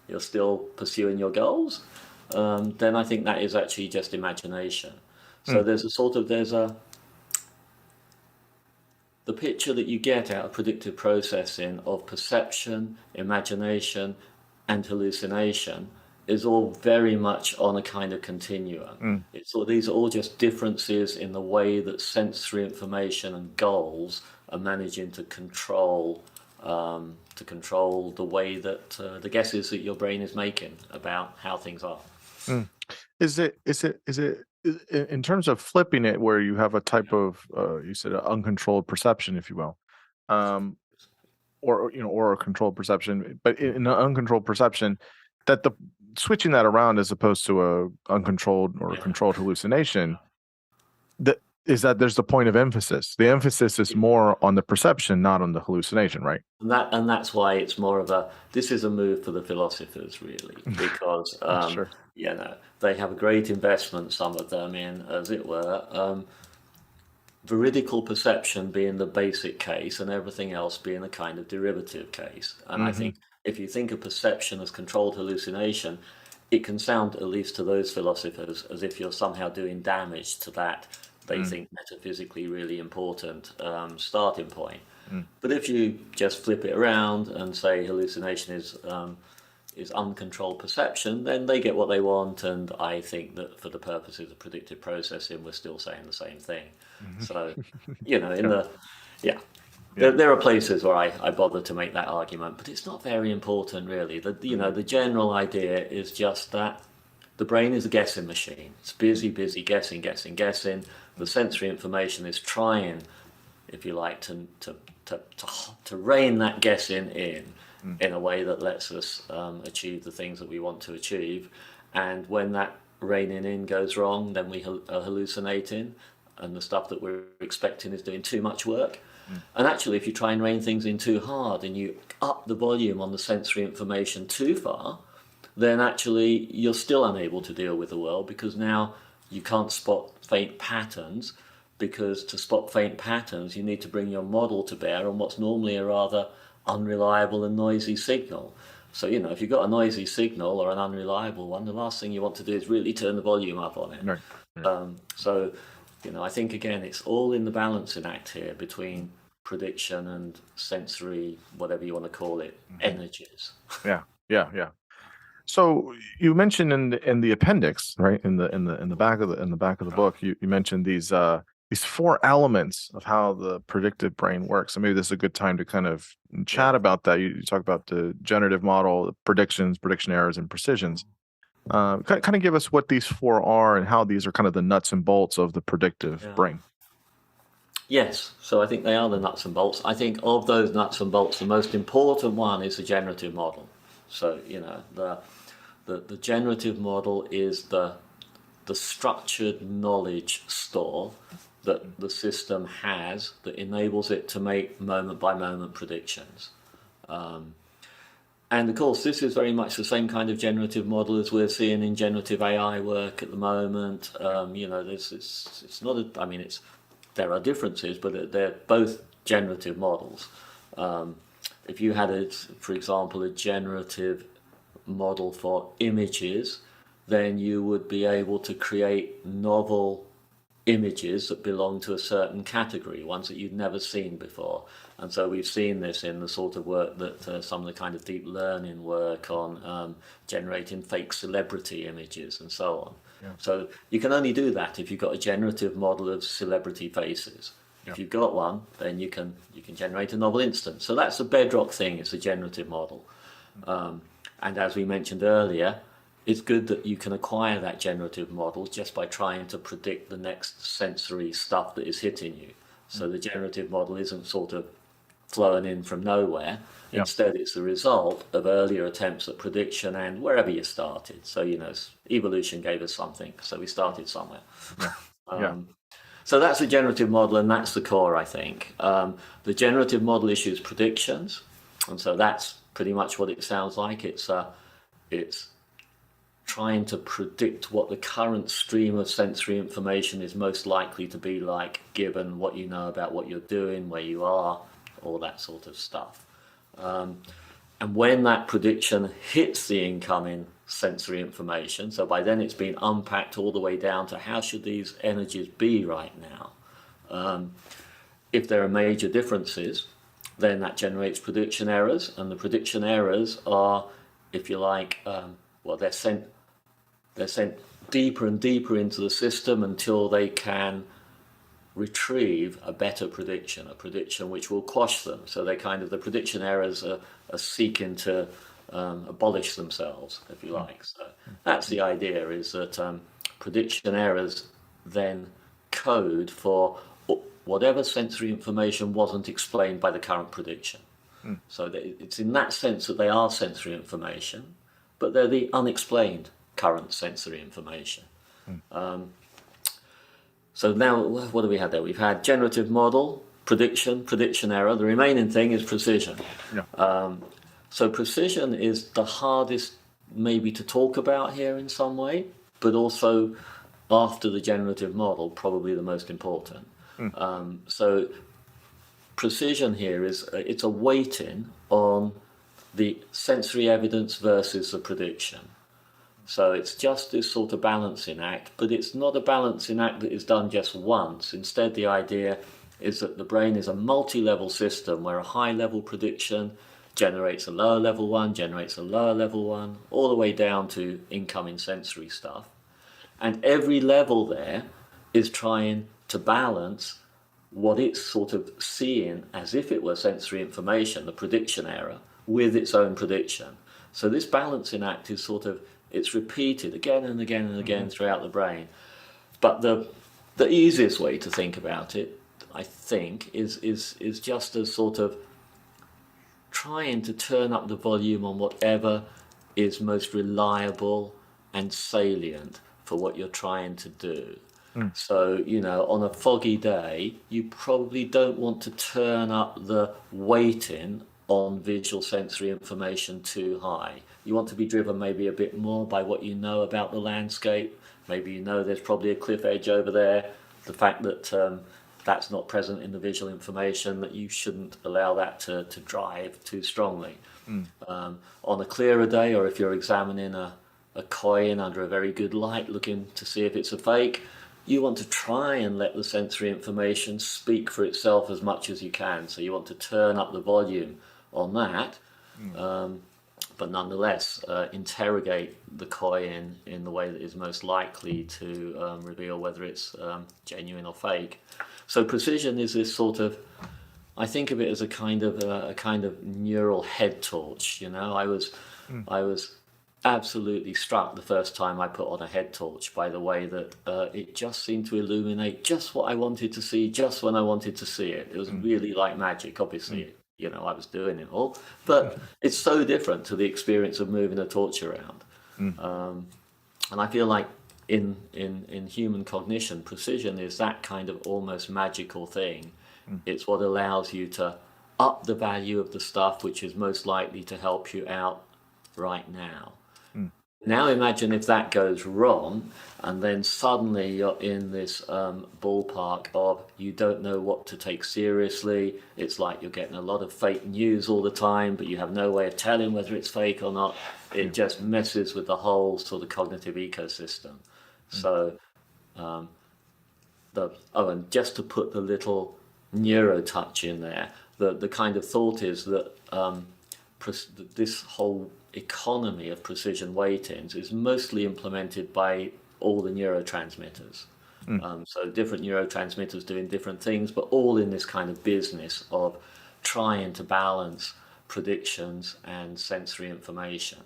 B: you're still pursuing your goals, then I think that is actually just imagination. So the picture that you get out of predictive processing of perception, imagination, and hallucination is all very much on a kind of continuum. These are all just differences in the way that sensory information and goals are managing to control the way that the guesses that your brain is making about how things are.
A: Is it in terms of flipping it, where you have a type of you said uncontrolled perception, if you will, or a controlled perception, but in an uncontrolled perception, that the switching that around as opposed to a uncontrolled or controlled hallucination, that there's the point of emphasis. The emphasis is more on the perception, not on the hallucination, right?
B: And that's why it's more of this is a move for the philosophers, really, because
A: Sure.
B: they have a great investment, some of them, in, as it were, veridical perception being the basic case and everything else being a kind of derivative case. And I think if you think of perception as controlled hallucination, it can sound, at least to those philosophers, as if you're somehow doing damage to that they think metaphysically really important starting point. But if you just flip it around and say hallucination is uncontrolled perception, then they get what they want, and I think that for the purposes of predictive processing, we're still saying the same thing. So, there are places where I bother to make that argument, but it's not very important, really. The general idea is just that the brain is a guessing machine. It's busy, guessing. The sensory information is trying, if you like, to rein that guessing in a way that lets us achieve the things that we want to achieve. And when that reining in goes wrong, then we are hallucinating, and the stuff that we're expecting is doing too much work. And actually, if you try and rein things in too hard and you up the volume on the sensory information too far, then actually you're still unable to deal with the world, because now you can't spot faint patterns, because to spot faint patterns you need to bring your model to bear on what's normally a rather unreliable and noisy signal. So, if you've got a noisy signal or an unreliable one, the last thing you want to do is really turn the volume up on it.
A: Right.
B: So, I think, again, it's all in the balancing act here between prediction and sensory, whatever you want to call it, energies.
A: Yeah. So you mentioned in the appendix, right, in the back of the book, you mentioned these four elements of how the predictive brain works. So maybe this is a good time to kind of chat about that. You talk about the generative model, the predictions, prediction errors, and precisions. Kind of give us what these four are and how these are kind of the nuts and bolts of the predictive brain.
B: Yes, so I think they are the nuts and bolts. I think of those nuts and bolts, the most important one is the generative model. So, the generative model is the structured knowledge store that the system has that enables it to make moment-by-moment predictions. And of course, this is very much the same kind of generative model as we're seeing in generative AI work at the moment. There are differences, but they're both generative models. If you had, for example, a generative model for images, then you would be able to create novel images that belong to a certain category, ones that you've never seen before. And so we've seen this in the sort of work that some of the kind of deep learning work on generating fake celebrity images and so on. So you can only do that if you've got a generative model of celebrity faces. If you've got one, then you can generate a novel instance. So that's the bedrock thing, it's a generative model. And as we mentioned earlier, it's good that you can acquire that generative model just by trying to predict the next sensory stuff that is hitting you. So the generative model isn't sort of flown in from nowhere.
A: Yeah.
B: Instead, it's the result of earlier attempts at prediction and wherever you started. So, evolution gave us something, so we started somewhere.
A: Yeah. Yeah.
B: So that's the generative model, and that's the core, I think. The generative model issues predictions, and so that's pretty much what it sounds like. It's trying to predict what the current stream of sensory information is most likely to be like, given what you know about what you're doing, where you are, all that sort of stuff. And when that prediction hits the incoming sensory information, so by then it's been unpacked all the way down to how should these energies be right now. If there are major differences, then that generates prediction errors, and the prediction errors are, if you like, they're sent deeper and deeper into the system until they can retrieve a better prediction, a prediction which will quash them. So the prediction errors are seeking to abolish themselves, if you like. So that's the idea, is that prediction errors then code for whatever sensory information wasn't explained by the current prediction. So it's in that sense that they are sensory information, but they're the unexplained current sensory information. So now, what do we have there? We've had generative model, prediction error. The remaining thing is precision.
A: Yeah.
B: So precision is the hardest maybe to talk about here in some way, but also after the generative model, probably the most important. So precision here it's a weighting on the sensory evidence versus the prediction. So it's just this sort of balancing act, but it's not a balancing act that is done just once. Instead, the idea is that the brain is a multi-level system where a high-level prediction generates a lower-level one, generates a lower-level one, all the way down to incoming sensory stuff. And every level there is trying to balance what it's sort of seeing as if it were sensory information, the prediction error, with its own prediction. So this balancing act is it's repeated again and again and again throughout the brain. But the easiest way to think about it, I think, is just as sort of trying to turn up the volume on whatever is most reliable and salient for what you're trying to do. So, on a foggy day, you probably don't want to turn up the weighting on visual sensory information too high. You want to be driven maybe a bit more by what you know about the landscape. Maybe there's probably a cliff edge over there. The fact that that's not present in the visual information, that you shouldn't allow that to drive too strongly. On a clearer day, or if you're examining a coin under a very good light, looking to see if it's a fake, you want to try and let the sensory information speak for itself as much as you can. So you want to turn up the volume on that, but nonetheless interrogate the coin in the way that is most likely to reveal whether it's genuine or fake. So precision is this sort of, I think of it as a kind of neural head torch. I was absolutely struck the first time I put on a head torch by the way that it just seemed to illuminate just what I wanted to see, just when I wanted to see it. It was really like magic. Obviously, I was doing it all, but it's so different to the experience of moving a torch around. And I feel like in human cognition, precision is that kind of almost magical thing. It's what allows you to up the value of the stuff which is most likely to help you out right now. Now imagine if that goes wrong, and then suddenly you're in this ballpark of you don't know what to take seriously. It's like you're getting a lot of fake news all the time, but you have no way of telling whether it's fake or not. It just messes with the whole sort of cognitive ecosystem. So, and just to put the little neuro touch in there, the kind of thought is that this whole economy of precision weightings is mostly implemented by all the neurotransmitters. So different neurotransmitters doing different things, but all in this kind of business of trying to balance predictions and sensory information.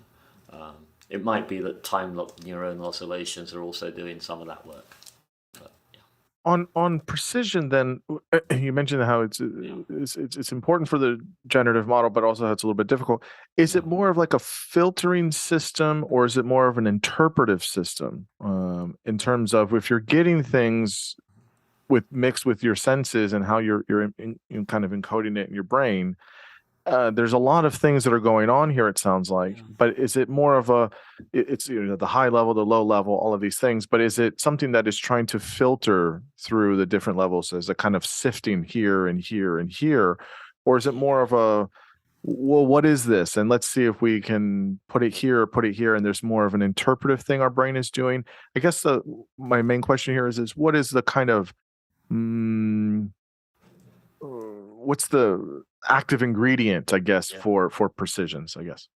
B: It might be that time-locked neuronal oscillations are also doing some of that work. But, yeah.
A: on precision, then you mentioned how
B: Yeah,
A: it's important for the generative model, but also it's a little bit difficult. Is it
B: yeah,
A: more of like a filtering system, or is it more of an interpretive system? In terms of if you're getting things with mixed with your senses and how you're kind of encoding it in your brain, there's a lot of things that are going on here, it sounds like.
B: yeah.
A: But is it more of it's the high level, the low level, all of these things, but is it something that is trying to filter through the different levels as a kind of sifting here and here and here? Or is it more of well, what is this? And let's see if we can put it here, and there's more of an interpretive thing our brain is doing. I guess my main question here is what is the kind of mm, what's the active ingredient, I guess,
B: Yeah.
A: for precisions, I guess.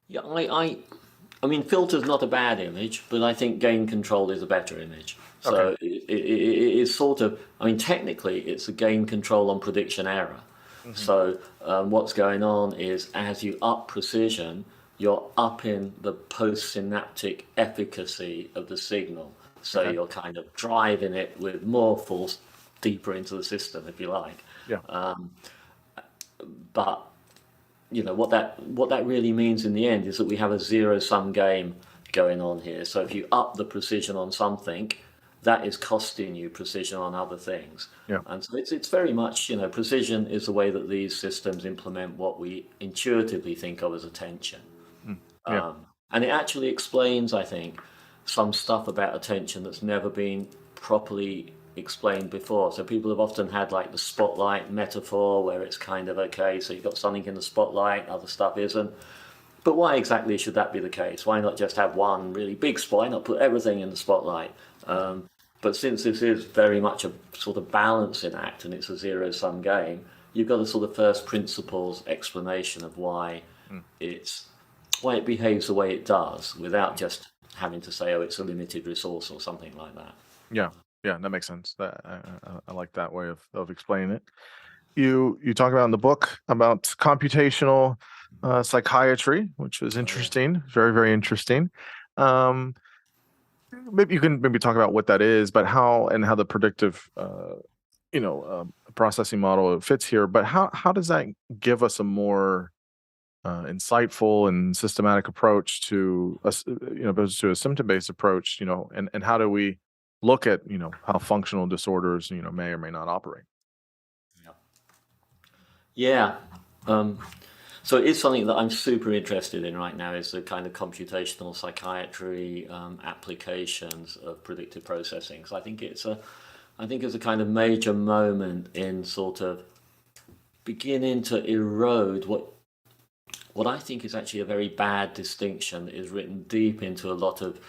B: Yeah, I mean, filter's not a bad image, but I think gain control is a better image.
A: Okay.
B: So it is sort of, I mean, technically, it's a gain control on prediction error.
A: Hmm.
B: So what's going on is as you up precision, you're upping the postsynaptic efficacy of the signal. So
A: Okay.
B: you're kind of driving it with more force deeper into the system, if you like.
A: Yeah.
B: But what that really means in the end is that we have a zero sum game going on here. So if you up the precision on something, that is costing you precision on other things.
A: Yeah.
B: And so it's very much, precision is the way that these systems implement what we intuitively think of as attention.
A: Mm. Yeah.
B: And it actually explains, I think, some stuff about attention that's never been properly explained before. So people have often had like the spotlight metaphor where it's kind of okay, so you've got something in the spotlight, other stuff isn't. But why exactly should that be the case? Why not just have one really big spot? Why not put everything in the spotlight? But since this is very much a sort of balancing act and it's a zero sum game, you've got a sort of first principles explanation of
A: Mm.
B: why it behaves the way it does without just having to say, oh, it's a limited resource or something like that.
A: Yeah. Yeah. That makes sense. I like that way of explaining it. You talk about in the book about computational psychiatry, which was
B: Oh yeah.
A: interesting, very very interesting. Um, Maybe you can maybe talk about what that is, but how the predictive processing model fits here. But how does that give us a more insightful and systematic approach to opposed to a symptom based approach? And how do we look at how functional disorders may or may not operate?
B: Yeah. Yeah. Um, so it is something that I'm super interested in right now is the kind of computational psychiatry applications of predictive processing. So I think it's a kind of major moment in sort of beginning to erode what I think is actually a very bad distinction that is written deep into a lot of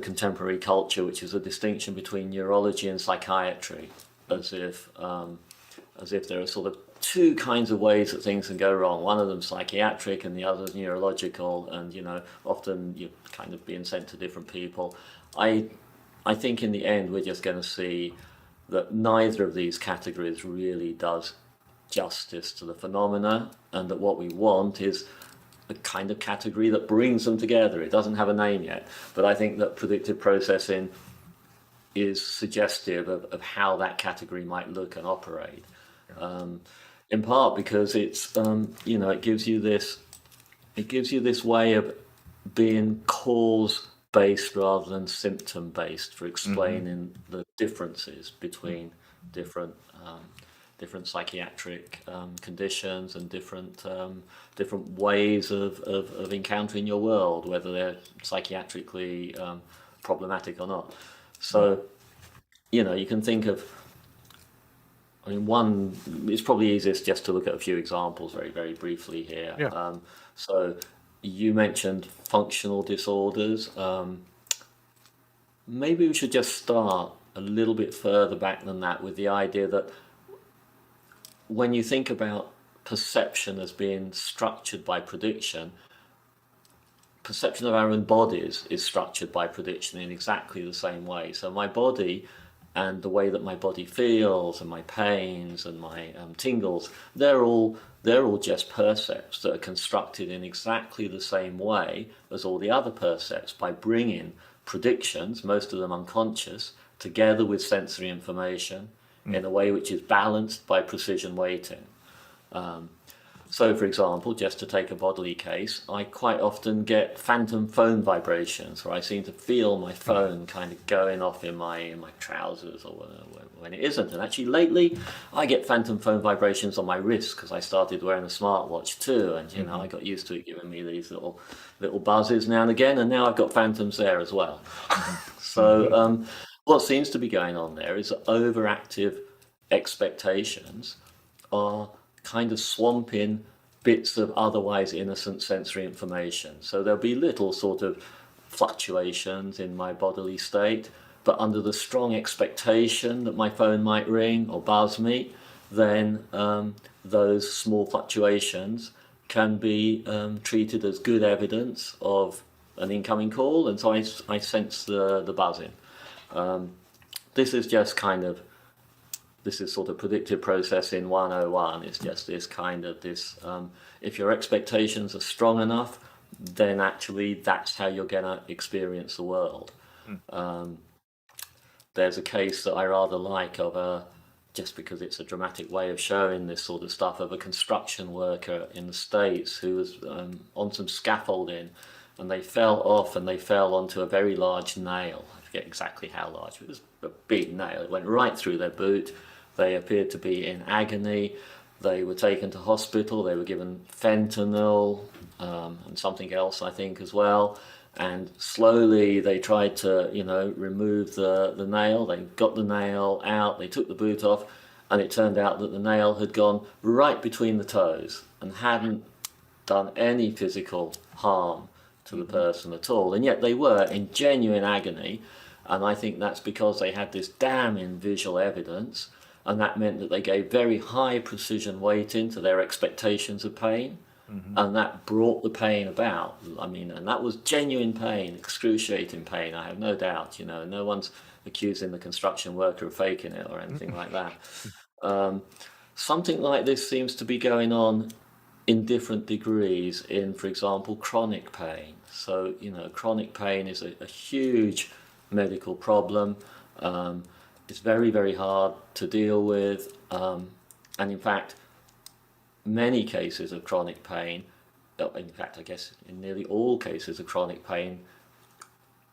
B: contemporary culture, which is a distinction between neurology and psychiatry, as if there are sort of two kinds of ways that things can go wrong. One of them psychiatric and the other is neurological, and often you're kind of being sent to different people. I think in the end we're just going to see that neither of these categories really does justice to the phenomena, and that what we want is a kind of category that brings them together. It doesn't have a name yet, but I think that predictive processing is suggestive of how that category might look and operate. In part because it gives you this way of being cause based rather than symptom based for
A: Hmm.
B: explaining the differences between different different psychiatric conditions and different ways of encountering your world, whether they're psychiatrically problematic or not. So you can think of, I mean, one, it's probably easiest just to look at a few examples very, very briefly here.
A: Yeah.
B: So you mentioned functional disorders. Maybe we should just start a little bit further back than that with the idea that when you think about perception as being structured by prediction, perception of our own bodies is structured by prediction in exactly the same way. So my body and the way that my body feels and my pains and my tingles, they're all just percepts that are constructed in exactly the same way as all the other percepts by bringing predictions, most of them unconscious, together with sensory information in a way which is balanced by precision weighting. So, for example, just to take a bodily case, I quite often get phantom phone vibrations, where I seem to feel my phone kind of going off in my trousers, or when it isn't. And actually, lately, I get phantom phone vibrations on my wrist because I started wearing a smartwatch too, and I got used to it giving me these little buzzes now and again, and now I've got phantoms there as well. So, what seems to be going on there is that overactive expectations are kind of swamping bits of otherwise innocent sensory information. So there'll be little sort of fluctuations in my bodily state, but under the strong expectation that my phone might ring or buzz me, then those small fluctuations can be treated as good evidence of an incoming call, and so I sense the buzzing. This is just kind of this is sort of predictive processing 101. It's just this kind of if your expectations are strong enough, then actually that's how you're going to experience the world. There's a case that I rather like of just because it's a dramatic way of showing this sort of stuff, of a construction worker in the States who was on some scaffolding, and they fell off and they fell onto a very large nail. I forget exactly how large, but it was a big nail. It went right through their boot. They appeared to be in agony. They were taken to hospital. They were given fentanyl and something else, I think, as well. And slowly they tried to, remove the nail. They got the nail out. They took the boot off, and it turned out that the nail had gone right between the toes and hadn't done any physical harm to the person at all. And yet they were in genuine agony. And I think that's because they had this damning visual evidence. And that meant that they gave very high precision weighting to their expectations of pain. And that brought the pain about. And that was genuine pain, excruciating pain, I have no doubt. No one's accusing the construction worker of faking it or anything like that. Something like this seems to be going on in different degrees in, for example, chronic pain. So, chronic pain is a huge medical problem. It's very, very hard to deal with, and in fact, many cases of chronic pain, in fact, I guess in nearly all cases of chronic pain,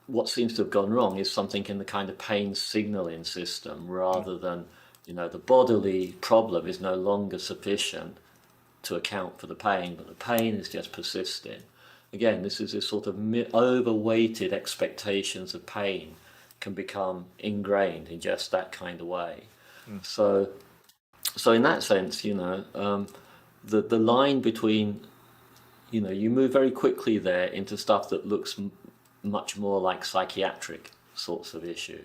B: what seems to have gone wrong is something in the kind of pain signaling system, rather than, the bodily problem is no longer sufficient to account for the pain, but the pain is just persisting. Again, this is this sort of overweighted expectations of pain can become ingrained in just that kind of way. So in that sense, the line between, you move very quickly there into stuff that looks much more like psychiatric sorts of issue.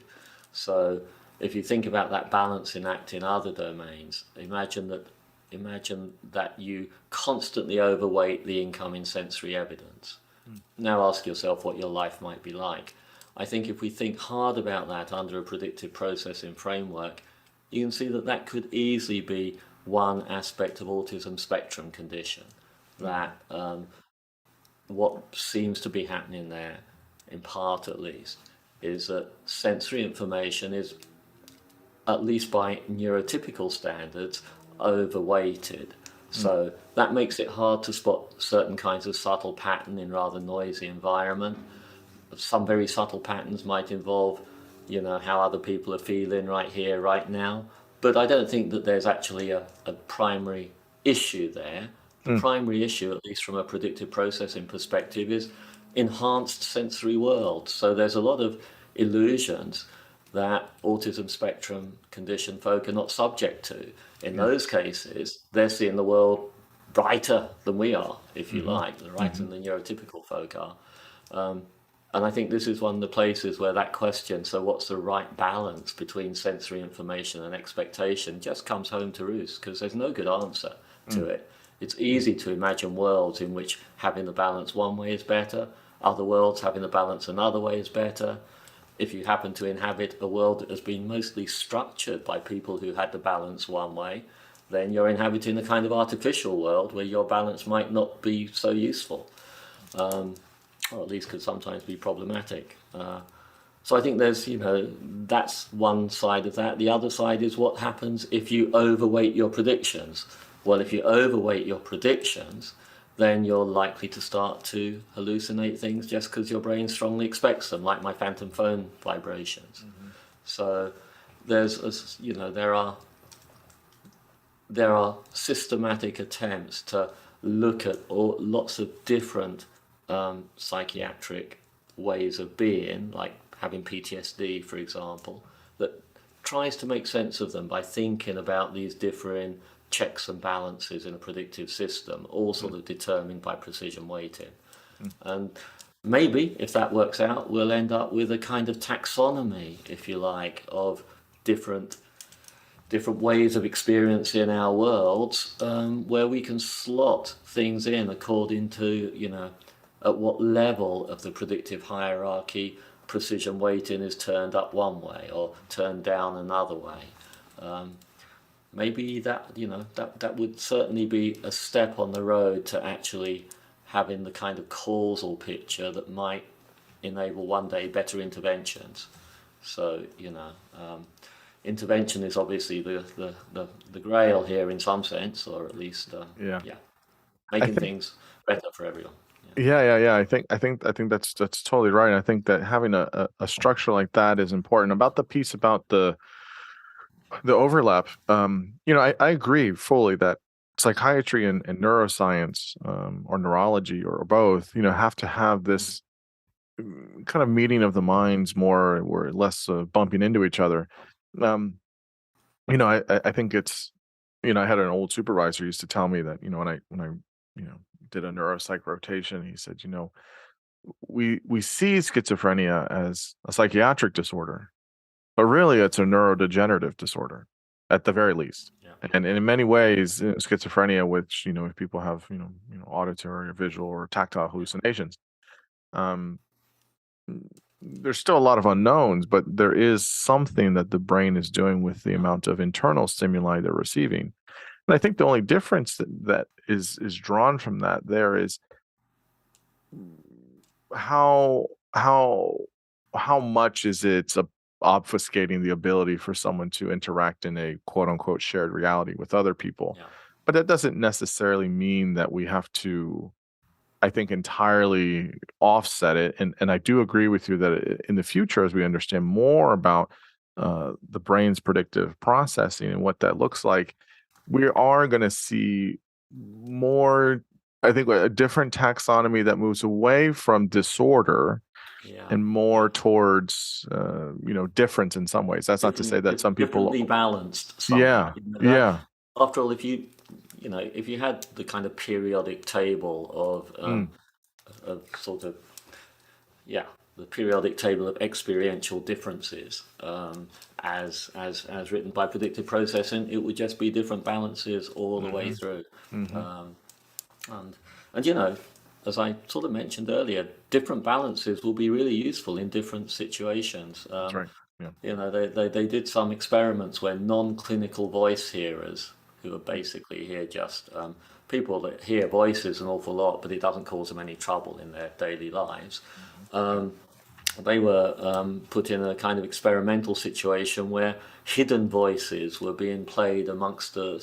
B: So if you think about that balancing act in other domains, imagine that you constantly overweight the incoming sensory evidence. Now ask yourself what your life might be like. I think if we think hard about that under a predictive processing framework, you can see that could easily be one aspect of autism spectrum condition. That what seems to be happening there, in part at least, is that sensory information is, at least by neurotypical standards, overweighted. So that makes it hard to spot certain kinds of subtle pattern in rather noisy environment. Some very subtle patterns might involve, how other people are feeling right here, right now. But I don't think that there's actually a primary issue there. The primary issue, at least from a predictive processing perspective, is enhanced sensory worlds. So there's a lot of illusions that autism spectrum condition folk are not subject to. In those cases, they're seeing the world brighter than we are, if you like, brighter than the neurotypical folk are. And I think this is one of the places where that question, so what's the right balance between sensory information and expectation, just comes home to roost, because there's no good answer to it. It's easy to imagine worlds in which having the balance one way is better, other worlds having the balance another way is better. If you happen to inhabit a world that has been mostly structured by people who had the balance one way, then you're inhabiting a kind of artificial world where your balance might not be so useful. Or at least could sometimes be problematic. So I think there's, that's one side of that. The other side is what happens if you overweight your predictions. Well, if you overweight your predictions, then you're likely to start to hallucinate things just because your brain strongly expects them, like my phantom phone vibrations. So there are systematic attempts to look at lots of different psychiatric ways of being, like having PTSD, for example, that tries to make sense of them by thinking about these differing checks and balances in a predictive system, all sort of determined by precision weighting. And maybe, if that works out, we'll end up with a kind of taxonomy, if you like, of different ways of experiencing our worlds, where we can slot things in according to, at what level of the predictive hierarchy precision weighting is turned up one way or turned down another way. Maybe that would certainly be a step on the road to actually having the kind of causal picture that might enable one day better interventions. So, intervention is obviously the grail here in some sense, or at least,
A: Yeah.
B: yeah,
A: I
B: making
A: think
B: things better for everyone.
A: yeah. I think that's totally right. I think that having a structure like that is important. About the piece about the overlap, I agree fully that psychiatry and neuroscience, or neurology, or both, have to have this kind of meeting of the minds more or less, bumping into each other. Um, I think it's, I had an old supervisor used to tell me that, when I did a neuropsych rotation, he said, we see schizophrenia as a psychiatric disorder, but really it's a neurodegenerative disorder at the very least.
B: Yeah.
A: And in many ways, schizophrenia, which, if people have, auditory or visual or tactile hallucinations, um, there's still a lot of unknowns, but there is something that the brain is doing with the amount of internal stimuli they're receiving. And I think the only difference that is drawn from that there is how how how much is it obfuscating the ability for someone to interact in a quote unquote shared reality with other people.
B: Yeah.
A: But that doesn't necessarily mean that we have to, I think, entirely offset it. And I do agree with you that in the future, as we understand more about the brain's predictive processing and what that looks like, we are going to see more, I think, a different taxonomy that moves away from disorder
B: Yeah.
A: and more towards, difference in some ways. That's not to say that some
B: Differently
A: people,
B: balanced somehow.
A: yeah, yeah,
B: After all, if you had the kind of periodic table
A: mm,
B: of sort of, yeah, the periodic table of experiential differences, as written by predictive processing, it would just be different balances all the way
A: hmm
B: through.
A: hmm
B: Um, and and as I sort of mentioned earlier, different balances will be really useful in different situations.
A: that's right. Yeah.
B: They did some experiments where non-clinical voice hearers, who are basically here just people that hear voices an awful lot, but it doesn't cause them any trouble in their daily lives. Um, they were put in a kind of experimental situation where hidden voices were being played amongst a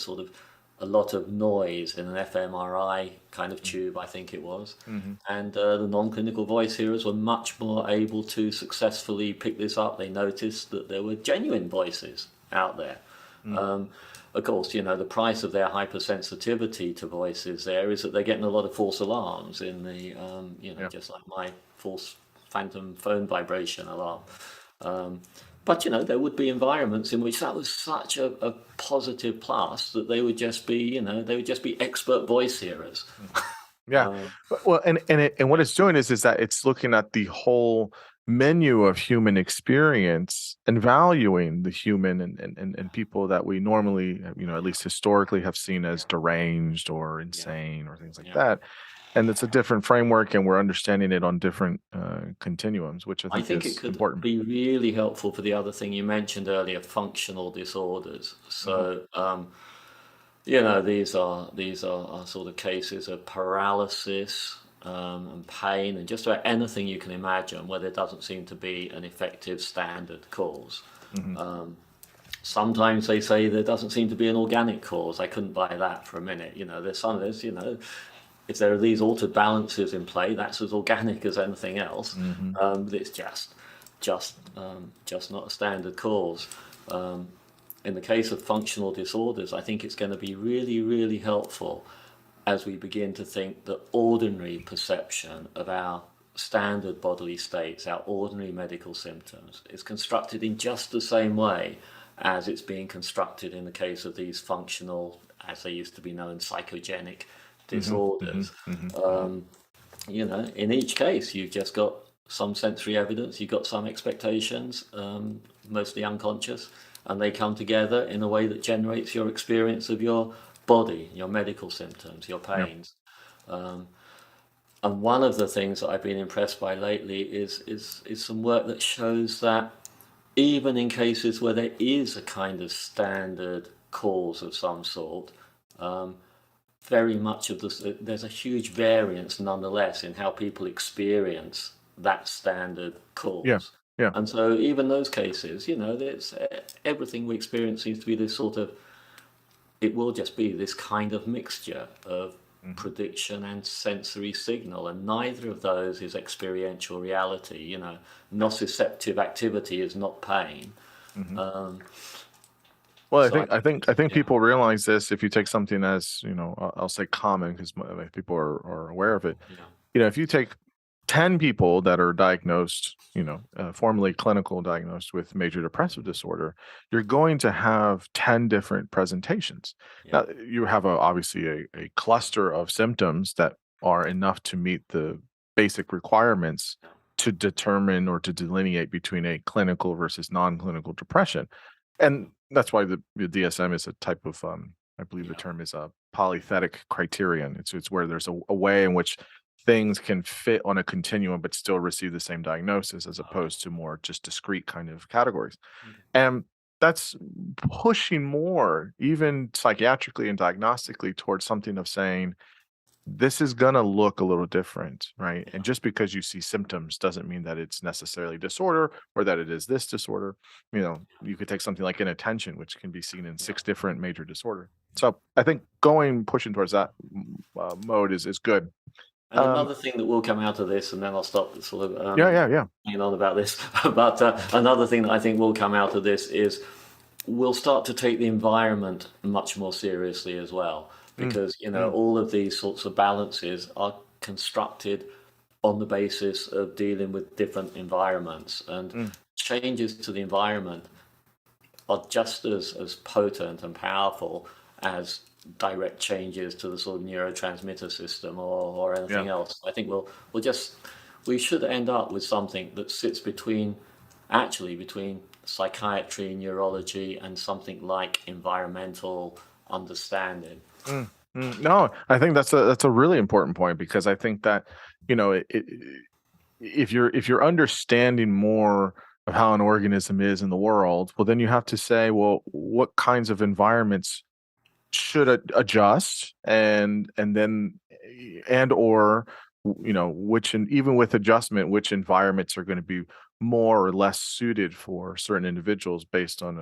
B: lot of noise in an fMRI kind of tube, I think it was.
A: Mm-hmm.
B: And the non-clinical voice hearers were much more able to successfully pick this up. They noticed that there were genuine voices out there.
A: Mm.
B: Um, of course, the price of their hypersensitivity to voices there is that they're getting a lot of false alarms in the,
A: Yeah.
B: just like my false phantom phone vibration alarm. But there would be environments in which that was such a positive plus that they would just be expert voice hearers.
A: Yeah.
B: Uh,
A: Well, and what it's doing is that it's looking at the whole menu of human experience and valuing the human and people that we normally, at least historically, have seen as deranged or
B: yeah,
A: insane or things like
B: yeah.
A: that. And it's a different framework, and we're understanding it on different continuums, which I
B: I
A: think
B: think it
A: is
B: could
A: important.
B: be really helpful for the other thing you mentioned earlier, functional disorders.
A: Hmm.
B: So, these are sort of cases of paralysis, and pain and just about anything you can imagine where there doesn't seem to be an effective standard cause.
A: Hmm.
B: Sometimes they say there doesn't seem to be an organic cause. I couldn't buy that for a minute. If there are these altered balances in play, that's as organic as anything else.
A: Hmm.
B: But it's just not a standard cause. In the case of functional disorders, I think it's going to be really, really helpful as we begin to think that ordinary perception of our standard bodily states, our ordinary medical symptoms, is constructed in just the same way as it's being constructed in the case of these functional, as they used to be known, psychogenic
A: Hmm. Hmm.
B: disorders.
A: Hmm.
B: In each case, you've just got some sensory evidence, you've got some expectations, mostly unconscious, and they come together in a way that generates your experience of your body, your medical symptoms, your
A: Yeah.
B: pains. And one of the things that I've been impressed by lately is some work that shows that even in cases where there is a kind of standard cause of some sort, very much of this, there's a huge variance nonetheless in how people experience that standard
A: Yeah.
B: cause.
A: Yeah.
B: And so even those cases, there's everything we experience seems to be this sort of, it will just be this kind of mixture of
A: Hmm.
B: prediction and sensory signal, and neither of those is experiential reality. Nociceptive activity is not pain.
A: Hmm.
B: Um,
A: Well, I
B: so I
A: think I
B: think,
A: think I think
B: yeah,
A: people realize this if you take something as, I'll say common because people are aware of it.
B: yeah,
A: If you take 10 people that are diagnosed, formally clinical diagnosed with major depressive disorder, you're going to have 10 different presentations.
B: yeah,
A: Now, you have obviously a cluster of symptoms that are enough to meet the basic requirements
B: yeah,
A: to determine or to delineate between a clinical versus non-clinical depression. And that's why the DSM is a type of, I believe the
B: yeah,
A: term is a polythetic criterion. It's where there's a way in which things can fit on a continuum but still receive the same diagnosis as
B: all right,
A: opposed to more just discrete kind of categories.
B: okay,
A: And that's pushing more, even psychiatrically and diagnostically, towards something of saying, this is going to look a little different, right? And
B: yeah,
A: just because you see symptoms doesn't mean that it's necessarily disorder or that it is this disorder. You could take something like inattention, which can be seen in
B: yeah.
A: 6 different major disorder. So I think pushing towards that mode is good.
B: And
A: Um,
B: another thing that will come out of this, and then I'll stop sort of
A: yeah, yeah, yeah.
B: hanging on about this, but another thing that I think will come out of this is we'll start to take the environment much more seriously as well,
A: Mm,
B: because
A: mm,
B: all of these sorts of balances are constructed on the basis of dealing with different environments, and
A: mm.
B: changes to the environment are just as potent and powerful as direct changes to the sort of neurotransmitter system or
A: Yeah.
B: anything else. I think we should end up with something that sits between psychiatry, neurology, and something like environmental understanding.
A: Mm, no, I think that's a really important point because I think that if you're understanding more of how an organism is in the world, well, then you have to say, well, what kinds of environments should adjust, and then and or which, and even with adjustment, which environments are going to be more or less suited for certain individuals based on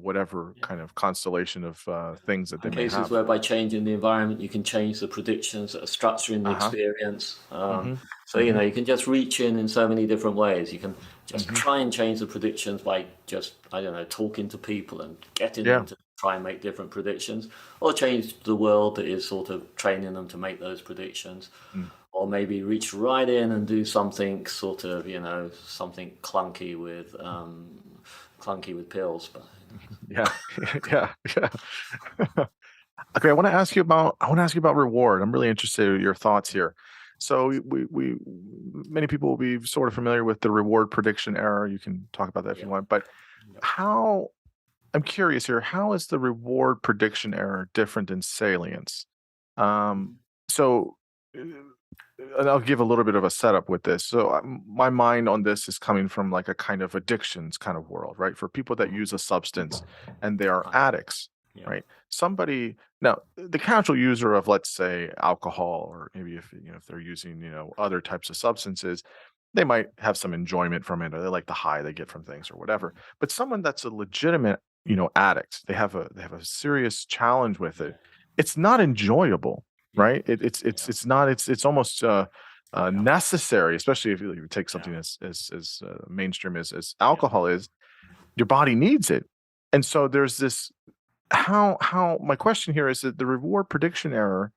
A: whatever
B: Yeah.
A: kind of constellation of things that they
B: And
A: may
B: cases
A: have.
B: where by changing the environment you can change the predictions that are structuring the
A: Uh-huh.
B: experience.
A: Hmm.
B: So
A: Hmm.
B: you can just reach in so many different ways. You can just
A: Hmm.
B: try and change the predictions by just, I don't know, talking to people and getting them
A: Yeah.
B: to try and make different predictions, or change the world that is sort of training them to make those predictions,
A: Mm.
B: or maybe reach right in and do something sort of, something clunky with pills. But
A: Yeah. Yeah. Yeah. Okay, I want to ask you about reward. I'm really interested in your thoughts here. So we many people will be sort of familiar with the reward prediction error. You can talk about that if
B: yeah,
A: you want, but
B: yeah.
A: how I'm curious here, how is the reward prediction error different than salience? Um, so uh, and I'll give a little bit of a setup with this. So my mind on this is coming from like a kind of addictions kind of world, right? For people that use a substance and they are
B: Right.
A: addicts,
B: Yeah.
A: right? Somebody now, the casual user of, let's say, alcohol, or maybe if they're using other types of substances, they might have some enjoyment from it, or they like the high they get from things or whatever. But someone that's a legitimate addict, they have a serious challenge with
B: Yeah.
A: it. It's not enjoyable,
B: Yeah.
A: right?
B: Yeah.
A: It's not it's almost
B: Yeah.
A: necessary, especially if you take
B: Yeah.
A: something as mainstream as alcohol is. Your body needs it, and so there's this. How my question here is that the reward prediction error,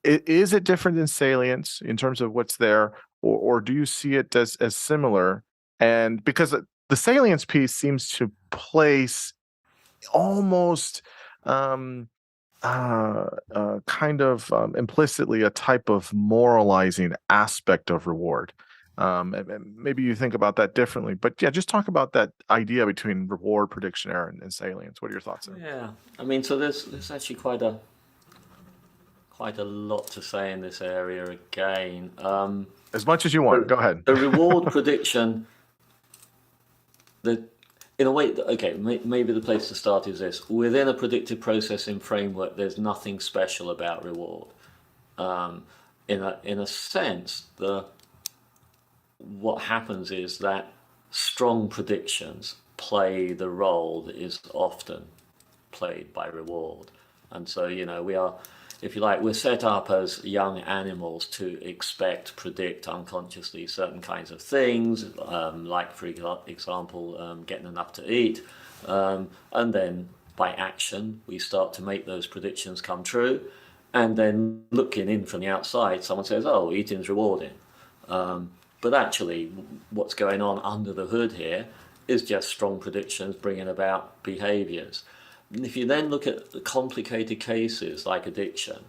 A: is it different than salience in terms of what's there, or do you see it as similar? And because the salience piece seems to place almost um, kind of implicitly a type of moralizing aspect of reward. And maybe you think about that differently, but yeah, just talk about that idea between reward prediction error and salience. What are your thoughts there?
B: Yeah. I mean, so there's actually quite a lot to say in this area again.
A: As much as you want.
B: The,
A: Go ahead.
B: the reward prediction, the in a way, okay, maybe the place to start is this: within a predictive processing framework, there's nothing special about reward. In a sense, the what happens is that strong predictions play the role that is often played by reward. And so, we are, if you like, we're set up as young animals to expect, predict unconsciously certain kinds of things, like, for example, getting enough to eat. And then by action, we start to make those predictions come true. And then looking in from the outside, someone says, oh, eating's rewarding. But actually, what's going on under the hood here is just strong predictions bringing about behaviors. And if you then look at the complicated cases like addiction,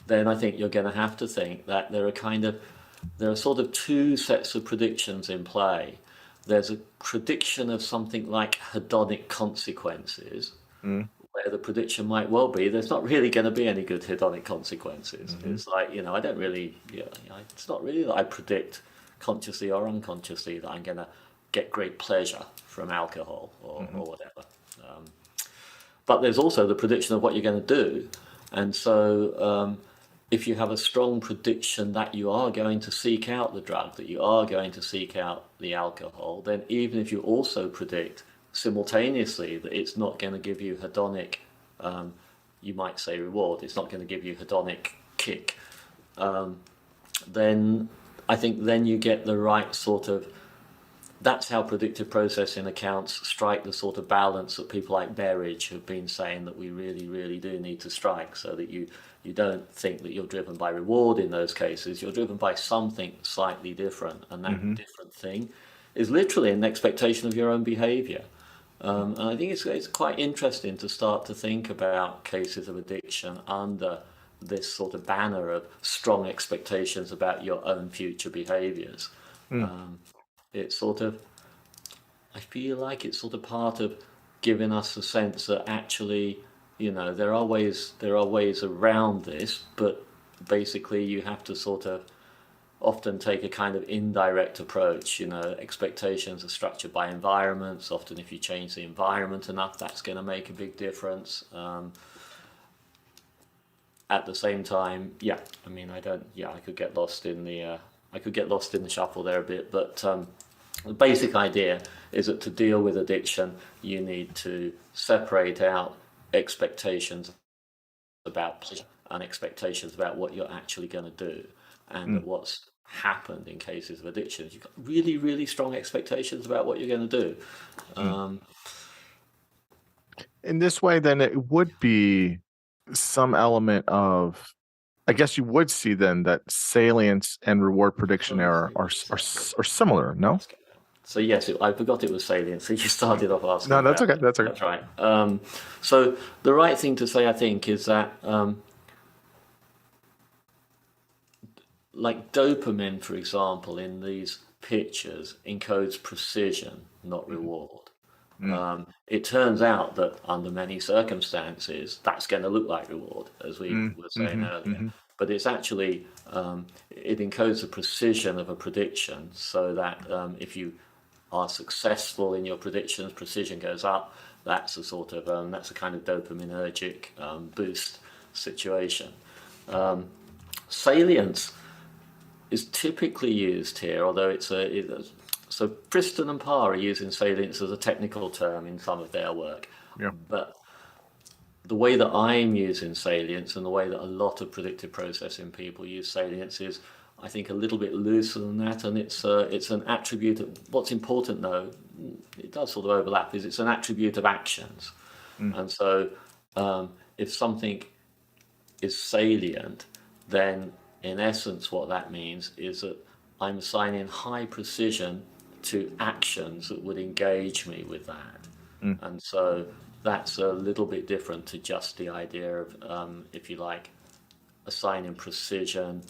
B: then I think you're going to have to think that there are sort of two sets of predictions in play. There's a prediction of something like hedonic consequences,
A: Mm,
B: where the prediction might well be there's not really going to be any good hedonic consequences.
A: mhm,
B: It's like, I don't really, it's not really that I predict consciously or unconsciously that I'm going to get great pleasure from alcohol
A: mhm,
B: or whatever. Um, but there's also the prediction of what you're going to do. And so if you have a strong prediction that you are going to seek out the drug, that you are going to seek out the alcohol, then even if you also predict simultaneously that it's not going to give you hedonic, you might say reward, it's not going to give you hedonic kick, then I think then you get the right sort of, that's how predictive processing accounts strike the sort of balance that people like Berridge have been saying that we really, really do need to strike, so that you don't think that you're driven by reward in those cases, you're driven by something slightly different, and that
A: mhm,
B: different thing is literally an expectation of your own behavior. And I think it's quite interesting to start to think about cases of addiction under this sort of banner of strong expectations about your own future behaviors.
A: mm,
B: It's sort of, I feel like it's sort of part of giving us the sense that actually, there are ways around this, but basically you have to sort of often take a kind of indirect approach. Expectations are structured by environments. Often, if you change the environment enough, that's going to make a big difference. At the same time, yeah, I mean, I don't, yeah, I could get lost in the shuffle there a bit, but the basic idea is that to deal with addiction, you need to separate out expectations about pleasure and expectations about what you're actually going to do. And
A: mm,
B: that what's happened in cases of addictions, you've got really, really strong expectations about what you're going to do.
A: mm.
B: Um,
A: In this way, then it would be some element of, I guess you would see then that salience and reward prediction error are similar, no?
B: so yes, I forgot it was salient. So you started off asking
A: No, that's
B: about
A: okay.
B: it.
A: That's okay.
B: That's right. So the right thing to say, I think, is that like dopamine, for example, in these pictures encodes precision, not
A: Mhm,
B: reward.
A: mm,
B: It turns out that under many circumstances, that's going to look like reward, as we
A: mm,
B: were saying
A: mhm,
B: earlier.
A: mhm,
B: But it's actually, it encodes the precision of a prediction, so that if you are successful in your predictions, precision goes up. that's a sort of that's a kind of dopaminergic boost situation. Salience is typically used here, although so Friston and Parr are using salience as a technical term in some of their work,
A: Yeah.
B: but the way that I'm using salience and the way that a lot of predictive processing people use salience is, I think, a little bit looser than that, and it's an attribute of, what's important though, it does sort of overlap, is it's an attribute of actions. And so if something is salient, then in essence what that means is that I'm assigning high precision to actions that would engage me with that. And so that's a little bit different to just the idea of, if you like, assigning precision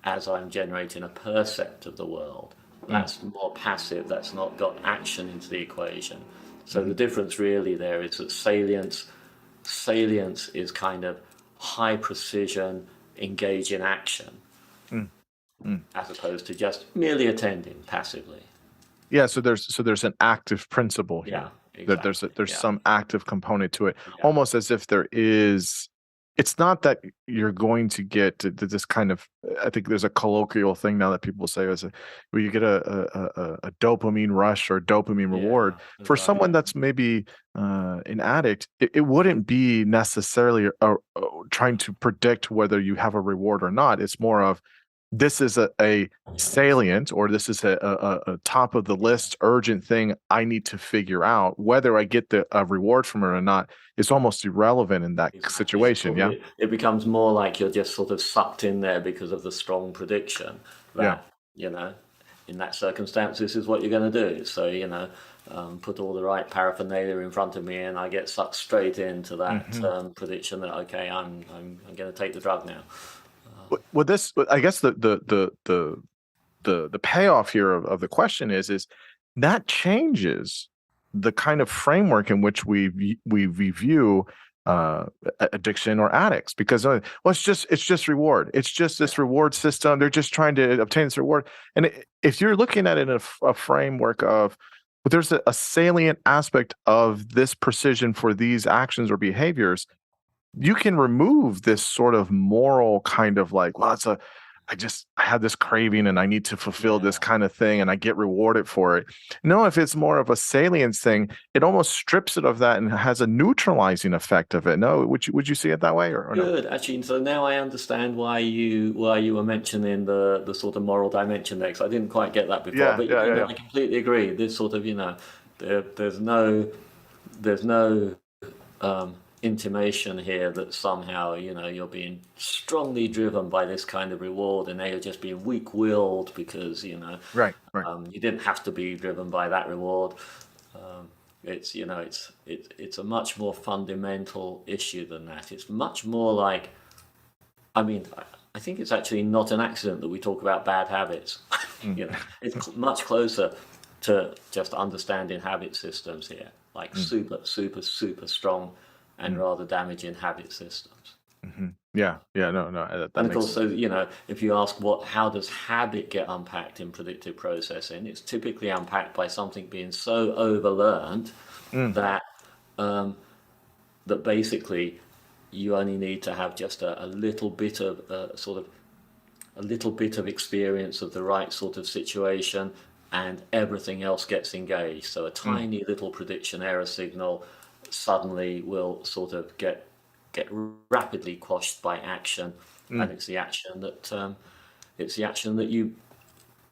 B: as I'm generating a percept of the world. That's more passive, that's not got action into the equation. So the difference really there is that salience is kind of high precision, engage in action, as opposed to just merely attending passively.
A: Yeah, so there's an active principle here.
B: Yeah,
A: That
B: exactly.
A: there's
B: Yeah,
A: some active component to it,
B: yeah,
A: almost as if there is. It's not that you're going to get to this kind of. I think there's a colloquial thing now that people say is where you get a dopamine rush or dopamine reward.
B: yeah, that's
A: For
B: right.
A: someone that's maybe an addict, it wouldn't be necessarily trying to predict whether you have a reward or not. It's more of, this is a salient, or this is a top of the list urgent thing I need to figure out. Whether I get a reward from it or not is almost irrelevant in that
B: Exactly. So
A: situation. Yeah.
B: probably it becomes more like you're just sort of sucked in there because of the strong prediction
A: Yeah.
B: that, you know, in that circumstance, this is what you're going to do. So, put all the right paraphernalia in front of me and I get sucked straight into that prediction that, okay, I'm going to take the drug now.
A: Well, this, I guess the payoff here of the question is that changes the kind of framework in which we view addiction or addicts, because well, it's just reward. It's just this reward system. They're just trying to obtain this reward. And if you're looking at it in a framework of, but there's a salient aspect of this precision for these actions or behaviors, you can remove this sort of moral kind of like, well, I have this craving and I need to fulfill this
B: Yeah.
A: kind of thing and I get rewarded for it. No, if it's more of a salience thing, it almost strips it of that and has a neutralizing effect of it. No, would you see it that way, or no?
B: Good, actually. So now I understand why you were mentioning the sort of moral dimension there, 'cause I didn't quite get that before.
A: Yeah,
B: But
A: yeah, yeah, yeah.
B: I completely agree. This sort of, there's no intimation here that somehow, you're being strongly driven by this kind of reward, and now you're just being weak-willed because,
A: Right, right.
B: you didn't have to be driven by that reward. It's a much more fundamental issue than that. It's much more like, I mean, I think it's actually not an accident that we talk about bad habits. It's much closer to just understanding habit systems here, like super, super, super strong and rather damaging habit systems.
A: Yeah, yeah, no, that
B: And of
A: makes
B: course, so, if you ask how does habit get unpacked in predictive processing, it's typically unpacked by something being so overlearned that that basically you only need to have just a little bit of a little bit of experience of the right sort of situation, and everything else gets engaged. So a tiny little prediction error signal suddenly will sort of get rapidly quashed by action, and it's the action that you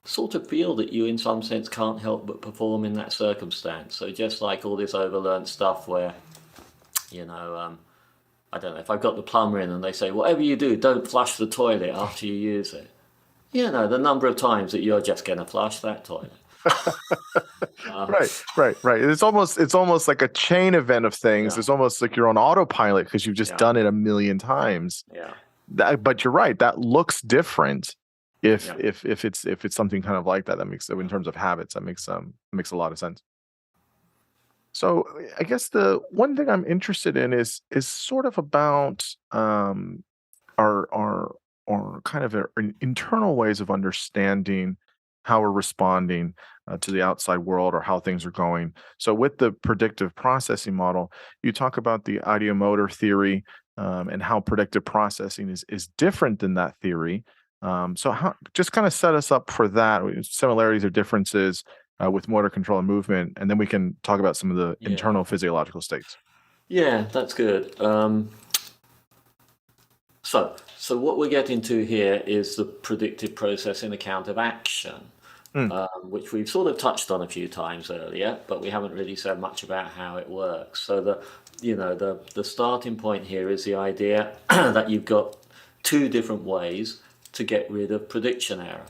B: sort of feel that you in some sense can't help but perform in that circumstance. So just like all this overlearned stuff where, I don't know, if I've got the plumber in and they say, whatever you do, don't flush the toilet after you use it. The number of times that you're just going to flush that toilet.
A: Right. It's almost like a chain event of things.
B: Yeah.
A: It's almost like you're on autopilot because you've just done it a million times.
B: Yeah.
A: But you're right. That looks different if
B: Yeah.
A: if it's something kind of like that. That makes, in terms of habits, that makes a lot of sense. So I guess the one thing I'm interested in is sort of about our kind of our internal ways of understanding how we're responding to the outside world or how things are going. So with the predictive processing model, you talk about the ideomotor theory, and how predictive processing is different than that theory. So how, just kind of set us up for that, similarities or differences with motor control and movement, and then we can talk about some of the
B: Yeah.
A: internal physiological states.
B: Yeah, that's good. So what we're getting to here is the predictive processing account of action,
A: Mm,
B: which we've sort of touched on a few times earlier, but we haven't really said much about how it works. So the starting point here is the idea that you've got two different ways to get rid of prediction error.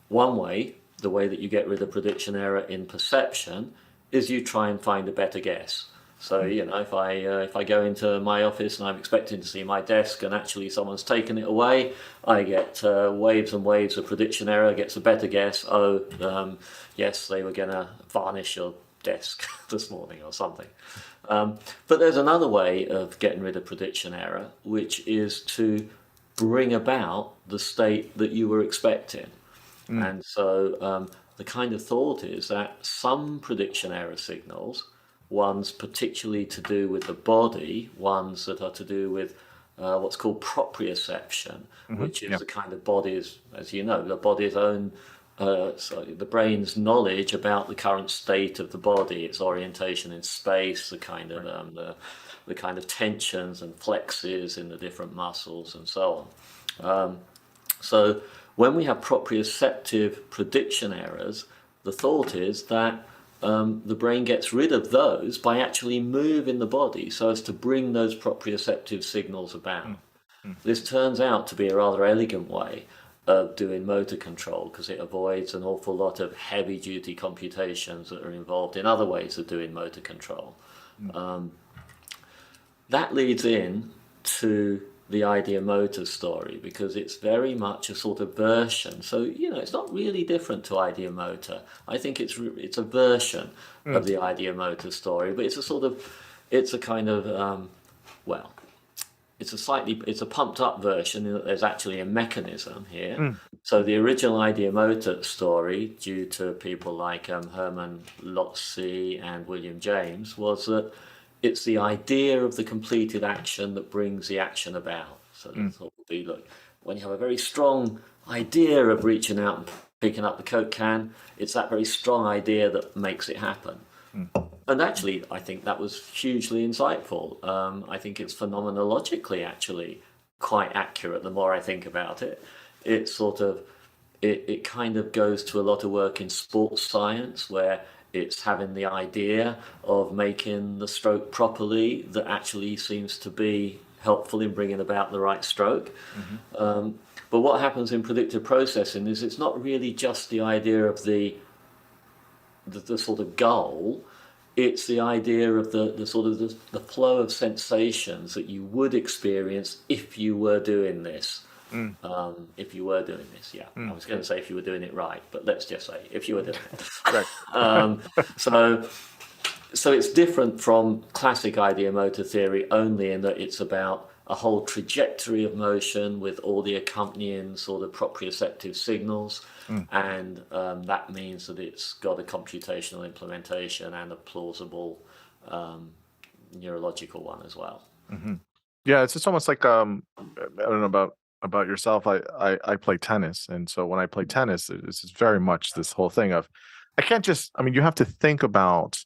B: One way, the way that you get rid of prediction error in perception, is you try and find a better guess. So
A: mm,
B: if I go into my office and I'm expecting to see my desk and actually someone's taken it away, I get waves and waves of prediction error. Gets a better guess. Oh, yes, they were going to varnish your desk this morning or something. But there's another way of getting rid of prediction error, which is to bring about the state that you were expecting.
A: mm,
B: And so the kind of thought is that some prediction error signals, ones particularly to do with the body, ones that are to do with what's called proprioception, which is
A: yeah,
B: the kind of body's, as you know, the body's own, the brain's knowledge about the current state of the body, its orientation in space,
A: right.
B: the kind of tensions and flexes in the different muscles and so on. So when we have proprioceptive prediction errors, the thought is that the brain gets rid of those by actually moving the body so as to bring those proprioceptive signals about.
A: Mm, mm,
B: This turns out to be a rather elegant way of doing motor control because it avoids an awful lot of heavy duty computations that are involved in other ways of doing motor control.
A: mm,
B: That leads in to the idea motor story because it's very much a sort of version. So, it's not really different to idea motor. I think it's a version
A: mm,
B: of the idea motor story, but it's a kind of, well, it's a pumped up version in that there's actually a mechanism here.
A: mm,
B: So the original idea motor story, due to people like Herman Lotze and William James, was that it's the idea of the completed action that brings the action about. So the
A: mm,
B: thought would be, look, when you have a very strong idea of reaching out and picking up the Coke can, it's that very strong idea that makes it happen.
A: mm,
B: And actually, I think that was hugely insightful. I think it's phenomenologically actually quite accurate. The more I think about it, it sort of it kind of goes to a lot of work in sports science where it's having the idea of making the stroke properly that actually seems to be helpful in bringing about the right stroke.
A: mhm,
B: But what happens in predictive processing is it's not really just the idea of the sort of goal. It's the idea of the sort of the flow of sensations that you would experience if you were doing this.
A: mm,
B: If you were doing this, yeah. I
A: mm.
B: was going to say if you were doing it right, but let's just say if you were doing it.
A: Right.
B: So, so it's different from classic idea motor theory only in that it's about a whole trajectory of motion with all the accompanying sort of proprioceptive signals,
A: Mm,
B: and that means that it's got a computational implementation and a plausible um, neurological one as well.
A: mhm. Yeah, it's just almost like I don't know about yourself. I play tennis, and so when I play tennis, it's just very much this whole thing of I can't just. I mean, you have to think about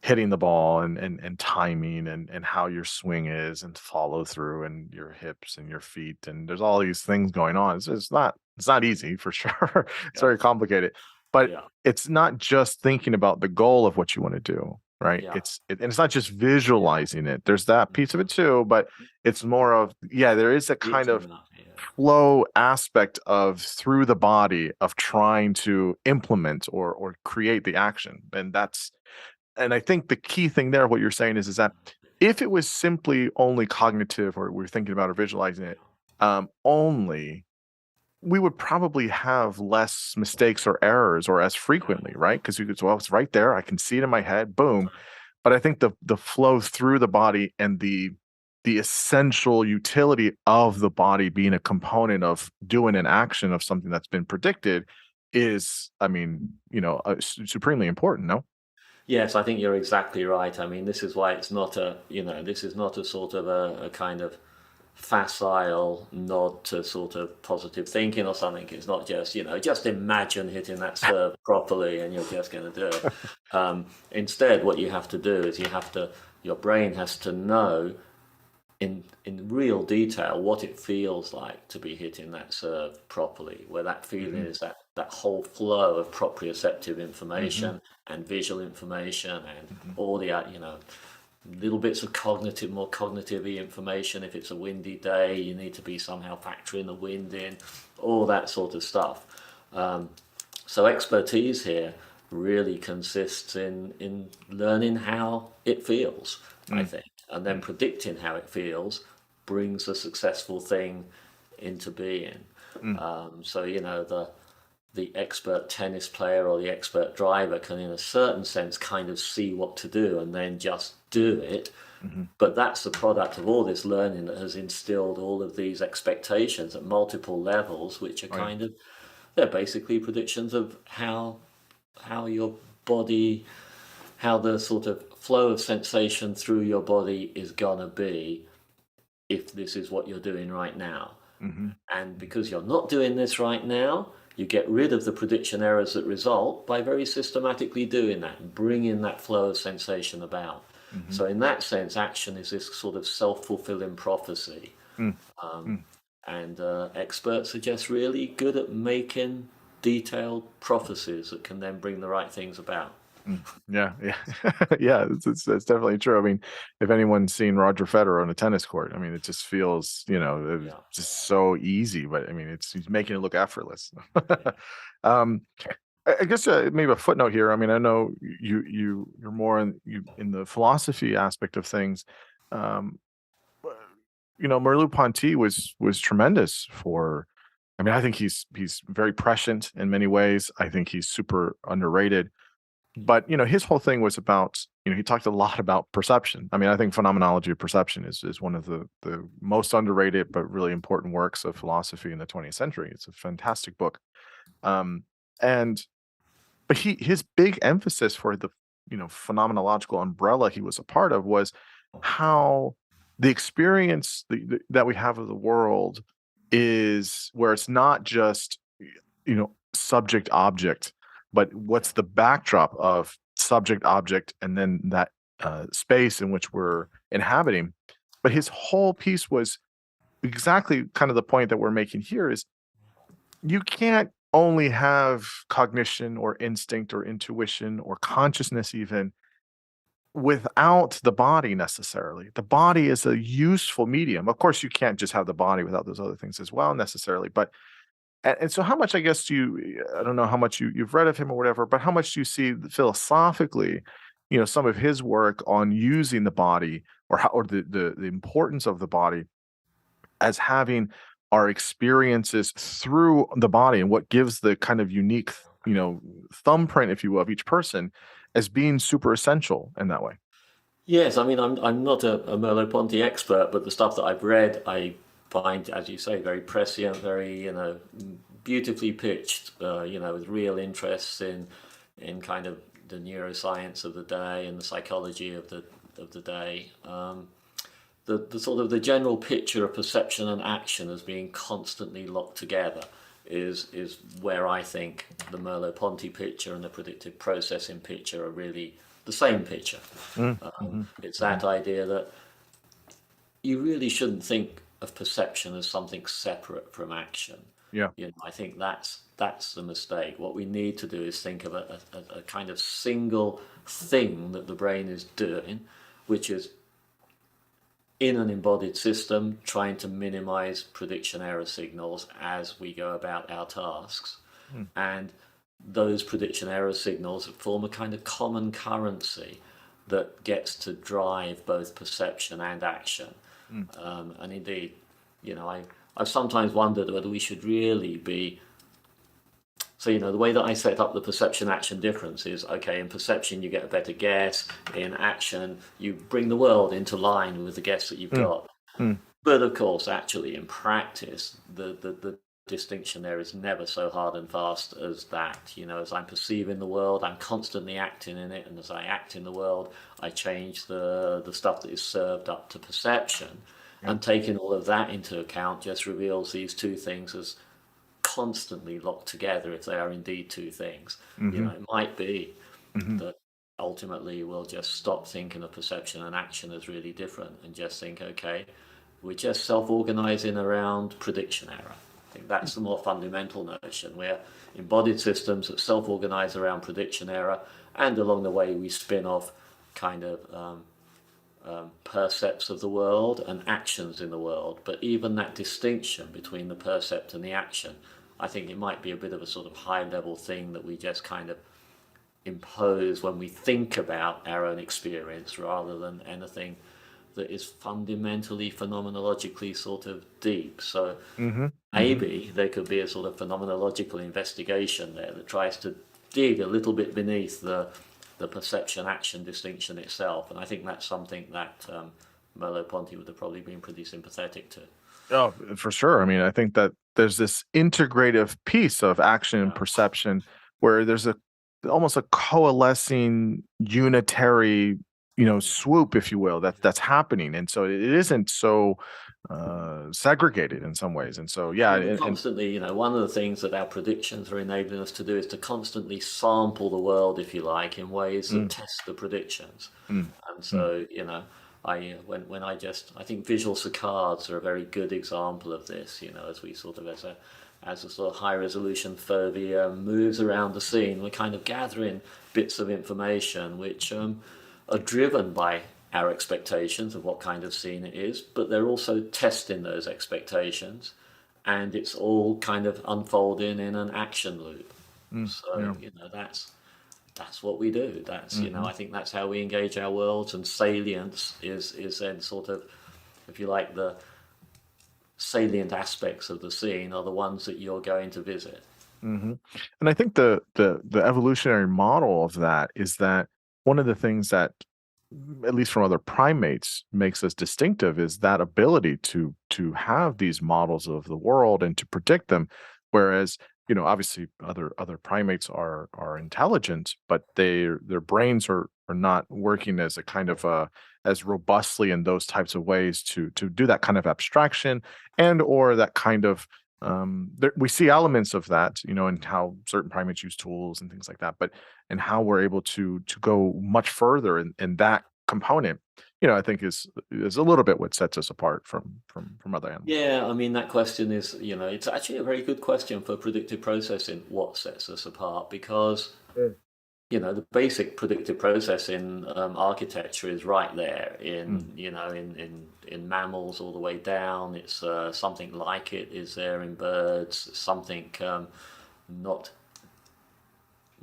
A: hitting the ball and timing and how your swing is and follow through and your hips and your feet and there's all these things going on. It's not easy for sure. It's
B: Yeah,
A: very complicated, but
B: yeah,
A: it's not just thinking about the goal of what you want to do, right?
B: yeah,
A: And it's not just
B: yeah.
A: visualizing it. There's that piece of it too, but it's more of yeah, there is a kind of
B: Reaching up, yeah.
A: flow aspect of through the body of trying to implement or create the action, and I think the key thing there, what you're saying is that if it was simply only cognitive, or we're thinking about or visualizing it only, we would probably have less mistakes or errors or as
B: Yeah.
A: frequently, right? Because you could, well, it's right there. I can see it in my head. Boom. But I think the flow through the body and the essential utility of the body being a component of doing an action of something that's been predicted is, I mean, supremely important, no?
B: Yes, I think you're exactly right. I mean, this is why it's not a, this is not a sort of a kind of facile nod to sort of positive thinking or something. It's not just, just imagine hitting that serve properly and you're just going to do it. Instead, what you have to do is your brain has to know in real detail what it feels like to be hitting that serve properly, where that feeling
A: Hmm.
B: is that whole flow of proprioceptive
A: Hmm.
B: information and visual information and
A: Hmm.
B: all the little bits of cognitive, more cognitive information. If it's a windy day, you need to be somehow factoring the wind in, all that sort of stuff. So expertise here really consists in learning how it feels, I think, and then predicting how it feels brings a successful thing into being.
A: Mm.
B: So the expert tennis player or the expert driver can, in a certain sense, kind of see what to do and then just do it.
A: Hmm.
B: But that's the product of all this learning that has instilled all of these expectations at multiple levels, which are
A: Oh, yeah.
B: they're basically predictions of how your body, how the sort of flow of sensation through your body is gonna be if this is what you're doing right now.
A: Hmm.
B: And because you're not doing this right now, you get rid of the prediction errors that result by very systematically doing that and bringing that flow of sensation about.
A: Hmm.
B: So, in that sense, action is this sort of self fulfilling prophecy.
A: Mm. Mm.
B: And experts are just really good at making detailed prophecies that can then bring the right things about.
A: Mm. Yeah, yeah, yeah. It's definitely true. I mean, if anyone's seen Roger Federer on a tennis court, I mean, it just feels,
B: Yeah,
A: just so easy. But I mean, he's making it look effortless.
B: yeah.
A: um, I guess maybe a footnote here. I mean, I know you're more in the philosophy aspect of things. Um, Merleau-Ponty was tremendous for. I mean, I think he's very prescient in many ways. I think he's super underrated, but his whole thing was about, he talked a lot about perception. I mean, I think phenomenology of perception is one of the most underrated but really important works of philosophy in the 20th century. It's a fantastic book. um and but his big emphasis for the phenomenological umbrella he was a part of was how the experience that we have of the world is where it's not just subject object, but what's the backdrop of subject object and then that space in which we're inhabiting. But his whole piece was exactly kind of the point that we're making here is you can't only have cognition or instinct or intuition or consciousness even without the body necessarily. The body is a useful medium. Of course, you can't just have the body without those other things as well necessarily. But and so how much, I guess, I don't know how much you've read of him or whatever, but how much do you see philosophically, some of his work on using the body or how or the importance of the body as having our experiences through the body and what gives the kind of unique, thumbprint, if you will, of each person as being super essential in that way.
B: Yes, I mean, I'm not a Merleau-Ponty expert, but the stuff that I've read, I find, as you say, very prescient, very, beautifully pitched, with real interests in kind of the neuroscience of the day and the psychology of the day. The sort of the general picture of perception and action as being constantly locked together is where I think the Merleau-Ponty picture and the predictive processing picture are really the same picture.
A: Mm, mhm,
B: It's
A: mhm.
B: that idea that you really shouldn't think of perception as something separate from action.
A: Yeah.
B: I think that's the mistake. What we need to do is think of a kind of single thing that the brain is doing, which is in an embodied system, trying to minimize prediction error signals as we go about our tasks.
A: Mm,
B: And those prediction error signals form a kind of common currency that gets to drive both perception and action.
A: mm,
B: And indeed, I've sometimes wondered whether we should really be. So, the way that I set up the perception action difference is okay, in perception, you get a better guess. In action, you bring the world into line with the guess that you've
A: mm,
B: got.
A: mm,
B: But of course, actually, in practice, the distinction there is never so hard and fast as that. As I'm perceiving the world, I'm constantly acting in it, and as I act in the world, I change the stuff that is served up to perception.
A: Yeah.
B: And taking all of that into account just reveals these two things as constantly locked together, if they are indeed two things.
A: Hmm.
B: It might be
A: Hmm.
B: that ultimately we'll just stop thinking of perception and action as really different and just think, okay, we're just self-organizing around prediction error. I think that's the more fundamental notion. We're embodied systems that self-organize around prediction error, and along the way we spin off kind of percepts of the world and actions in the world. But even that distinction between the percept and the action, I think it might be a bit of a sort of high level thing that we just kind of impose when we think about our own experience, rather than anything that is fundamentally phenomenologically sort of deep. So
A: Hmm. Hmm.
B: maybe there could be a sort of phenomenological investigation there that tries to dig a little bit beneath the perception action distinction itself. And I think that's something that Merleau-Ponty would have probably been pretty sympathetic to.
A: Oh, for sure. I mean, I think that there's this integrative piece of action and
B: Yeah.
A: perception where there's a almost a coalescing unitary, swoop, if you will, that's happening, and so it isn't so segregated in some ways, and so yeah,
B: Well, we're
A: and
B: constantly, one of the things that our predictions are enabling us to do is to constantly sample the world, if you like, in ways that
A: mm,
B: test the predictions.
A: mm,
B: And
A: mm,
B: so, I think visual saccades are a very good example of this. As we sort of as a sort of high resolution fovea moves around the scene, we're kind of gathering bits of information which are driven by our expectations of what kind of scene it is, but they're also testing those expectations, and it's all kind of unfolding in an action loop. So
A: yeah.
B: that's what we do.
A: Hmm.
B: I think that's how we engage our worlds, and salience is then sort of, if you like, the salient aspects of the scene are the ones that you're going to visit.
A: Hmm. And I think the evolutionary model of that is that one of the things that, at least from other primates, makes us distinctive is that ability to have these models of the world and to predict them. Whereas, obviously other primates are intelligent, but their brains are not working as a kind of as robustly in those types of ways to do that kind of abstraction, and or that kind of we see elements of that, in how certain primates use tools and things like that, but and how we're able to go much further in that component, I think is a little bit what sets us apart from other animals.
B: Yeah, I mean, that question is, it's actually a very good question for predictive processing. What sets us apart? Because
A: Mm.
B: the basic predictive processing architecture is right there
A: Mm.
B: in mammals all the way down. It's something like it is there in birds. Something not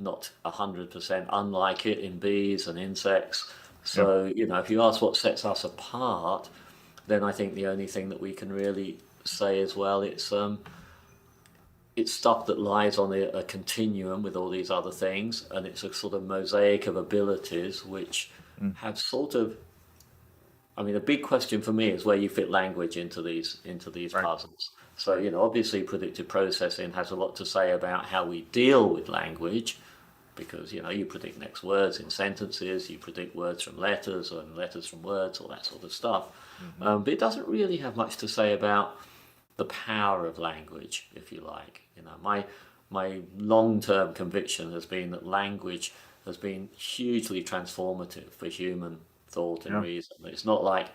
B: not 100% unlike it in bees and insects.
A: Yeah.
B: So if you ask what sets us apart, then I think the only thing that we can really say as well, it's stuff that lies on a continuum with all these other things, and it's a sort of mosaic of abilities which
A: Mm.
B: have sort of. I mean, a big question for me is where you fit language into these
A: Right.
B: puzzles. So obviously, predictive processing has a lot to say about how we deal with language, because you predict next words in sentences, you predict words from letters and letters from words, all that sort of stuff.
A: Hmm.
B: But it doesn't really have much to say about the power of language, if you like. My long-term conviction has been that language has been hugely transformative for human thought and
A: Yeah.
B: reason. It's not like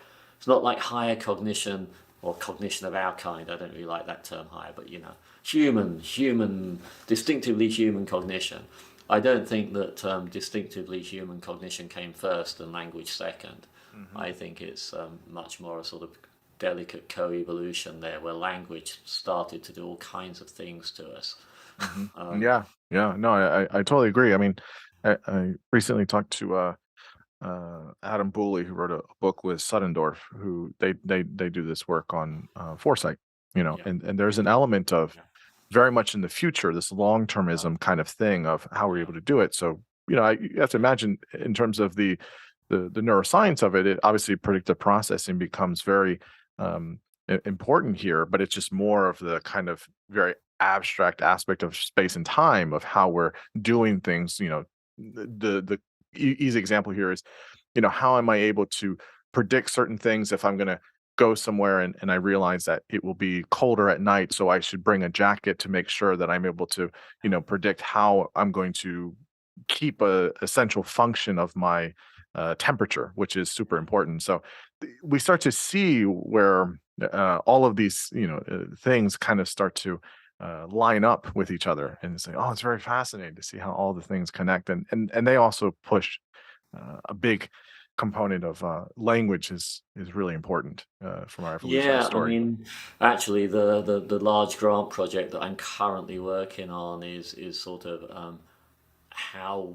B: higher cognition or cognition of our kind. I don't really like that term higher, but human, distinctively human cognition. I don't think that distinctively human cognition came first and language second.
A: Hmm.
B: I think it's much more a sort of delicate co-evolution there, where language started to do all kinds of things to us.
A: Hmm.
B: Um,
A: Yeah. Yeah. No, I totally agree. I mean, I recently talked to Adam Booley, who wrote a book with Suddendorf, who they do this work on foresight,
B: yeah,
A: and there's an element of
B: yeah,
A: very much in the future, this
B: yeah,
A: long-termism kind of thing of how we're
B: yeah,
A: able to do it. So, you have to imagine in terms of the neuroscience of it, obviously predictive processing becomes very important here, but it's just more of the kind of very abstract aspect of space and time of how we're doing things. The easy example here is, how am I able to predict certain things if I'm going to go somewhere and I realize that it will be colder at night, so I should bring a jacket to make sure that I'm able to, predict how I'm going to keep a essential function of my temperature, which is super important. So we start to see where all of these, things kind of start to line up with each other, and say, oh, it's very fascinating to see how all the things connect, and they also push a big component of language is really important from our evolutionary
B: Yeah, I
A: story.
B: mean, actually, the large grant project that I'm currently working on is sort of how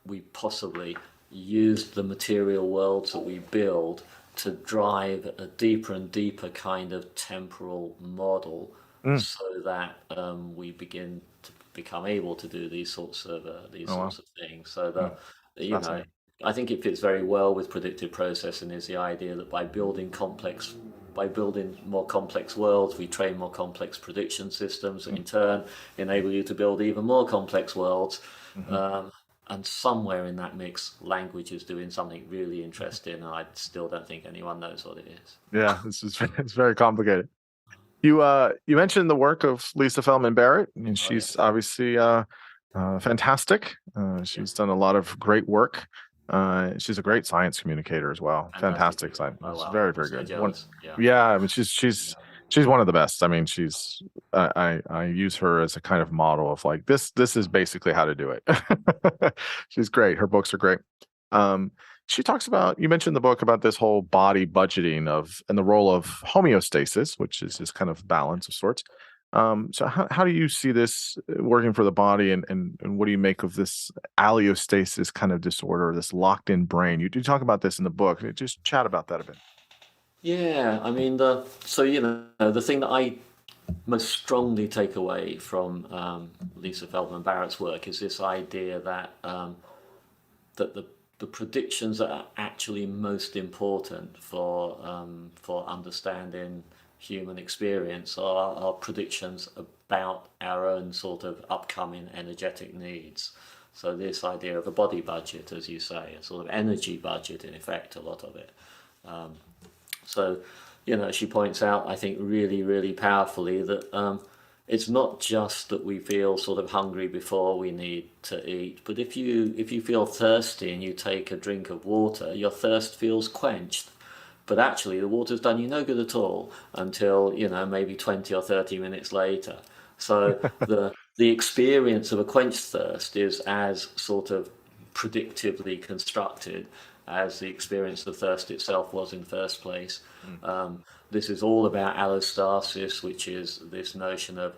B: we possibly use the material worlds that we build to drive a deeper and deeper kind of temporal model,
A: Mm.
B: so that we begin to become able to do these
A: Oh, wow.
B: sorts of things. So
A: Mm.
B: that, you know,
A: Fascinating.
B: I think it fits very well with predictive processing, is the idea that by building more complex worlds, we train more complex prediction systems that
A: Mm.
B: in turn enable you to build even more complex worlds.
A: Mhm.
B: Um, and somewhere in that mix, language is doing something really interesting, and I still don't think anyone knows what it is.
A: Yeah, this is it's very complicated. You mentioned the work of Lisa Feldman Barrett, and
B: Oh yeah,
A: she's obviously fantastic.
B: yeah,
A: She's done a lot of great work. She's a great science communicator as well.
B: fantastic
A: Fantastic
B: people.
A: science.
B: Oh
A: It's
B: wow,
A: very,
B: I'm
A: very
B: so
A: good. One,
B: jealous. Yeah,
A: yeah. I mean, she's one of the best. I mean, she's I use her as a kind of model of like this is basically how to do it. She's great. Her books are great. Um, she talks about, you mentioned the book about this whole body budgeting of and the role of homeostasis, which is this kind of balance of sorts. So how do you see this working for the body, and what do you make of this allostasis kind of disorder, this locked in brain? You do talk about this in the book. Just chat about that a bit.
B: yeah. I mean, the thing that I most strongly take away from Lisa Feldman Barrett's work is this idea that that the predictions that are actually most important for understanding human experience are predictions about our own sort of upcoming energetic needs. So this idea of a body budget, as you say, a sort of energy budget, in effect, a lot of it. So, she points out, I think, really, really powerfully that it's not just that we feel sort of hungry before we need to eat, but if you feel thirsty and you take a drink of water, your thirst feels quenched. But actually, the water's done you no good at all until maybe 20 or 30 minutes later. So the experience of a quenched thirst is as sort of predictively constructed as the experience of thirst itself was in the first place.
A: Mm.
B: This is all about allostasis, which is this notion of,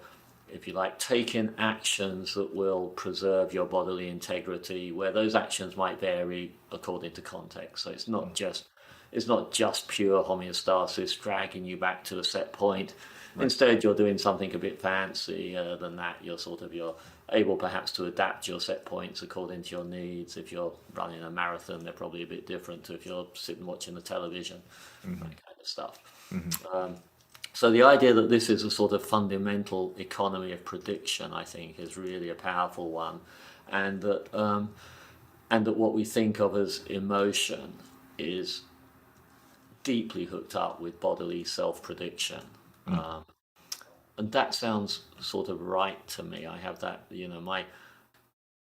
B: if you like, taking actions that will preserve your bodily integrity, where those actions might vary according to context. So
A: Mm.
B: it's not just pure homeostasis dragging you back to a set point.
A: Right.
B: Instead, you're doing something a bit fancier than that. You're able perhaps to adapt your set points according to your needs. If you're running a marathon, they're probably a bit different to if you're sitting watching the television, that
A: Hmm.
B: kind of stuff.
A: Hmm.
B: So the idea that this is a sort of fundamental economy of prediction, I think, is really a powerful one, and that what we think of as emotion is deeply hooked up with bodily self-prediction.
A: Mm.
B: And that sounds sort of right to me. I have that, my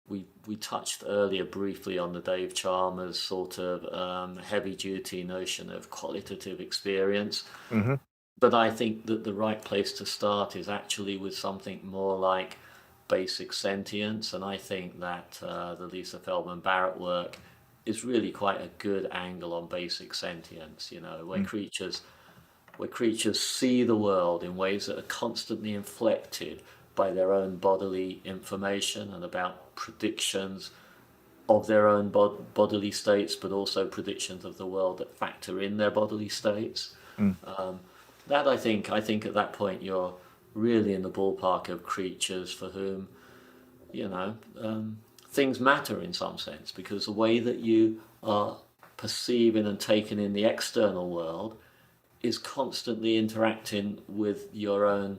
B: we touched earlier briefly on the Dave Chalmers sort of heavy duty notion of qualitative experience.
A: Hmm.
B: But I think that the right place to start is actually with something more like basic sentience. And I think that the Lisa Feldman Barrett work is really quite a good angle on basic sentience,
A: Mm.
B: where creatures see the world in ways that are constantly inflected by their own bodily information and about predictions of their own bodily states, but also predictions of the world that factor in their bodily states.
A: Mm.
B: That I think at that point you're really in the ballpark of creatures for whom you know things matter in some sense, because the way that you are perceiving and taking in the external world is constantly interacting with your own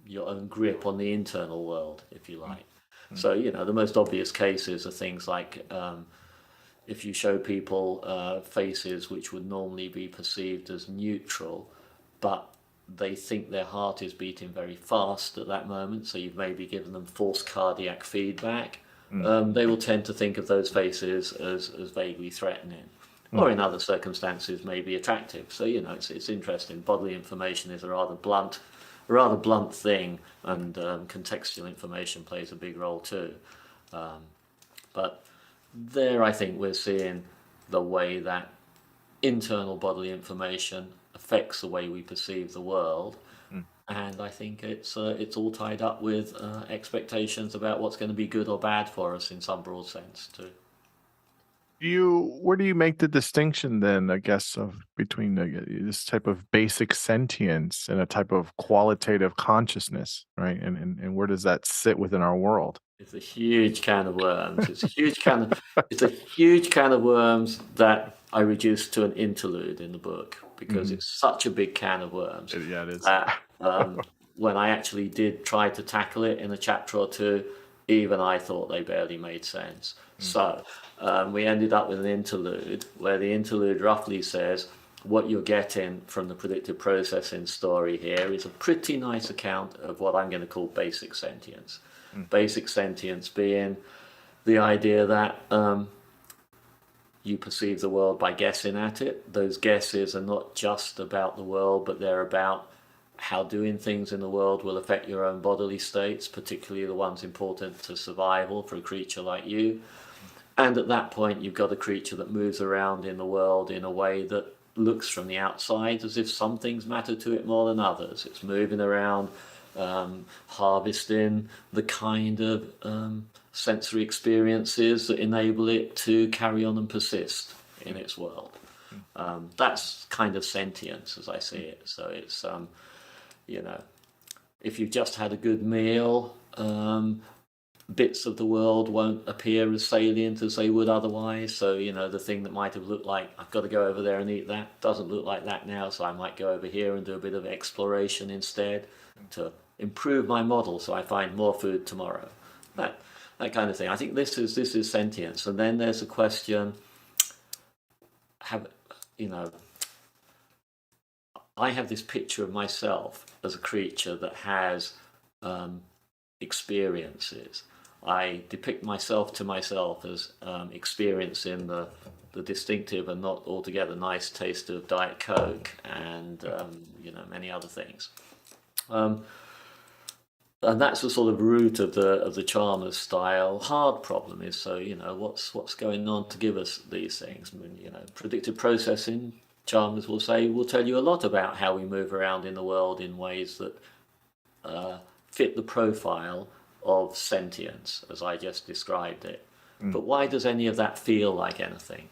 B: your own grip on the internal world, if you like. So, the most obvious cases are things like if you show people faces which would normally be perceived as neutral, but they think their heart is beating very fast at that moment, so you've maybe given them false cardiac feedback,
A: Mm.
B: they will tend to think of those faces as vaguely threatening. Or in other circumstances, may be attractive. So it's interesting. Bodily information is a rather blunt thing, and contextual information plays a big role too. But there, I think we're seeing the way that internal bodily information affects the way we perceive the world, and I think it's all tied up with expectations about what's going to be good or bad for us in some broad sense too.
A: Where do you make the distinction then, I guess, of between this type of basic sentience and a type of qualitative consciousness, right? And where does that sit within our world?
B: It's a huge can of worms. It's a huge can of worms that I reduced to an interlude in the book because
A: Mhm.
B: it's such a big can of worms
A: Yeah, it is.
B: that when I actually did try to tackle it in a chapter or two, even I thought they barely made sense. So we ended up with an interlude where the interlude roughly says what you're getting from the predictive processing story here is a pretty nice account of what I'm going to call basic sentience. Basic sentience being the idea that you perceive the world by guessing at it. Those guesses are not just about the world, but they're about how doing things in the world will affect your own bodily states, particularly the ones important to survival for a creature like you. And at that point, you've got a creature that moves around in the world in a way that looks from the outside as if some things matter to it more than others. It's moving around, harvesting the kind of sensory experiences that enable it to carry on and persist in its world. That's kind of sentience as I see it. So it's, if you've just had a good meal, bits of the world won't appear as salient as they would otherwise. So, the thing that might have looked like, I've got to go over there and eat that, doesn't look like that now. So I might go over here and do a bit of exploration instead to improve my model so I find more food tomorrow. That kind of thing. I think this is sentience. And then there's a question, I have this picture of myself as a creature that has experiences. I depict myself to myself as experiencing the distinctive and not altogether nice taste of Diet Coke and many other things. And that's the sort of root of the Chalmers style hard problem is, so what's going on to give us these things. I mean, predictive processing, Chalmers will say, will tell you a lot about how we move around in the world in ways that fit the profile of sentience, as I just described it. But why does any of that feel like anything?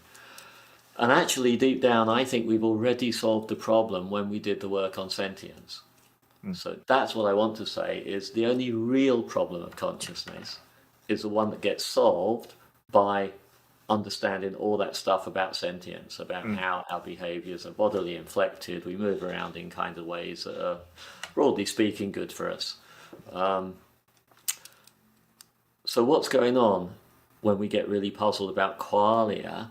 B: And actually, deep down, I think we've already solved the problem when we did the work on sentience. So that's what I want to say, is the only real problem of consciousness is the one that gets solved by understanding all that stuff about sentience, about how our behaviors are bodily inflected. We move around in kind of ways that are, broadly speaking, good for us. So what's going on when we get really puzzled about qualia,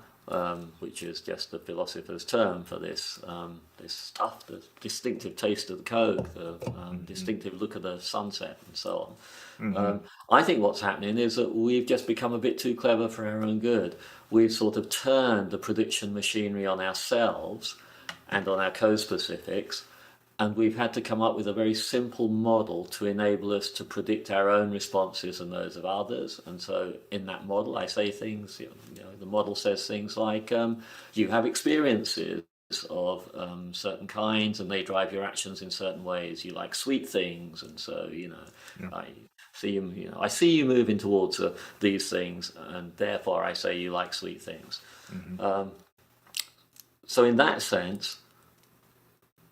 B: which is just the philosopher's term for this stuff, the distinctive taste of the Coke, the distinctive look of the sunset, and so on. I think what's happening is that we've just become a bit too clever for our own good. We've sort of turned the prediction machinery on ourselves and on our co-specifics, and we've had to come up with a very simple model to enable us to predict our own responses and those of others. And so in that model, I say things, the model says things like, you have experiences of certain kinds and they drive your actions in certain ways. You like sweet things. And so, I see you moving towards these things, and therefore I say you like sweet things. So in that sense,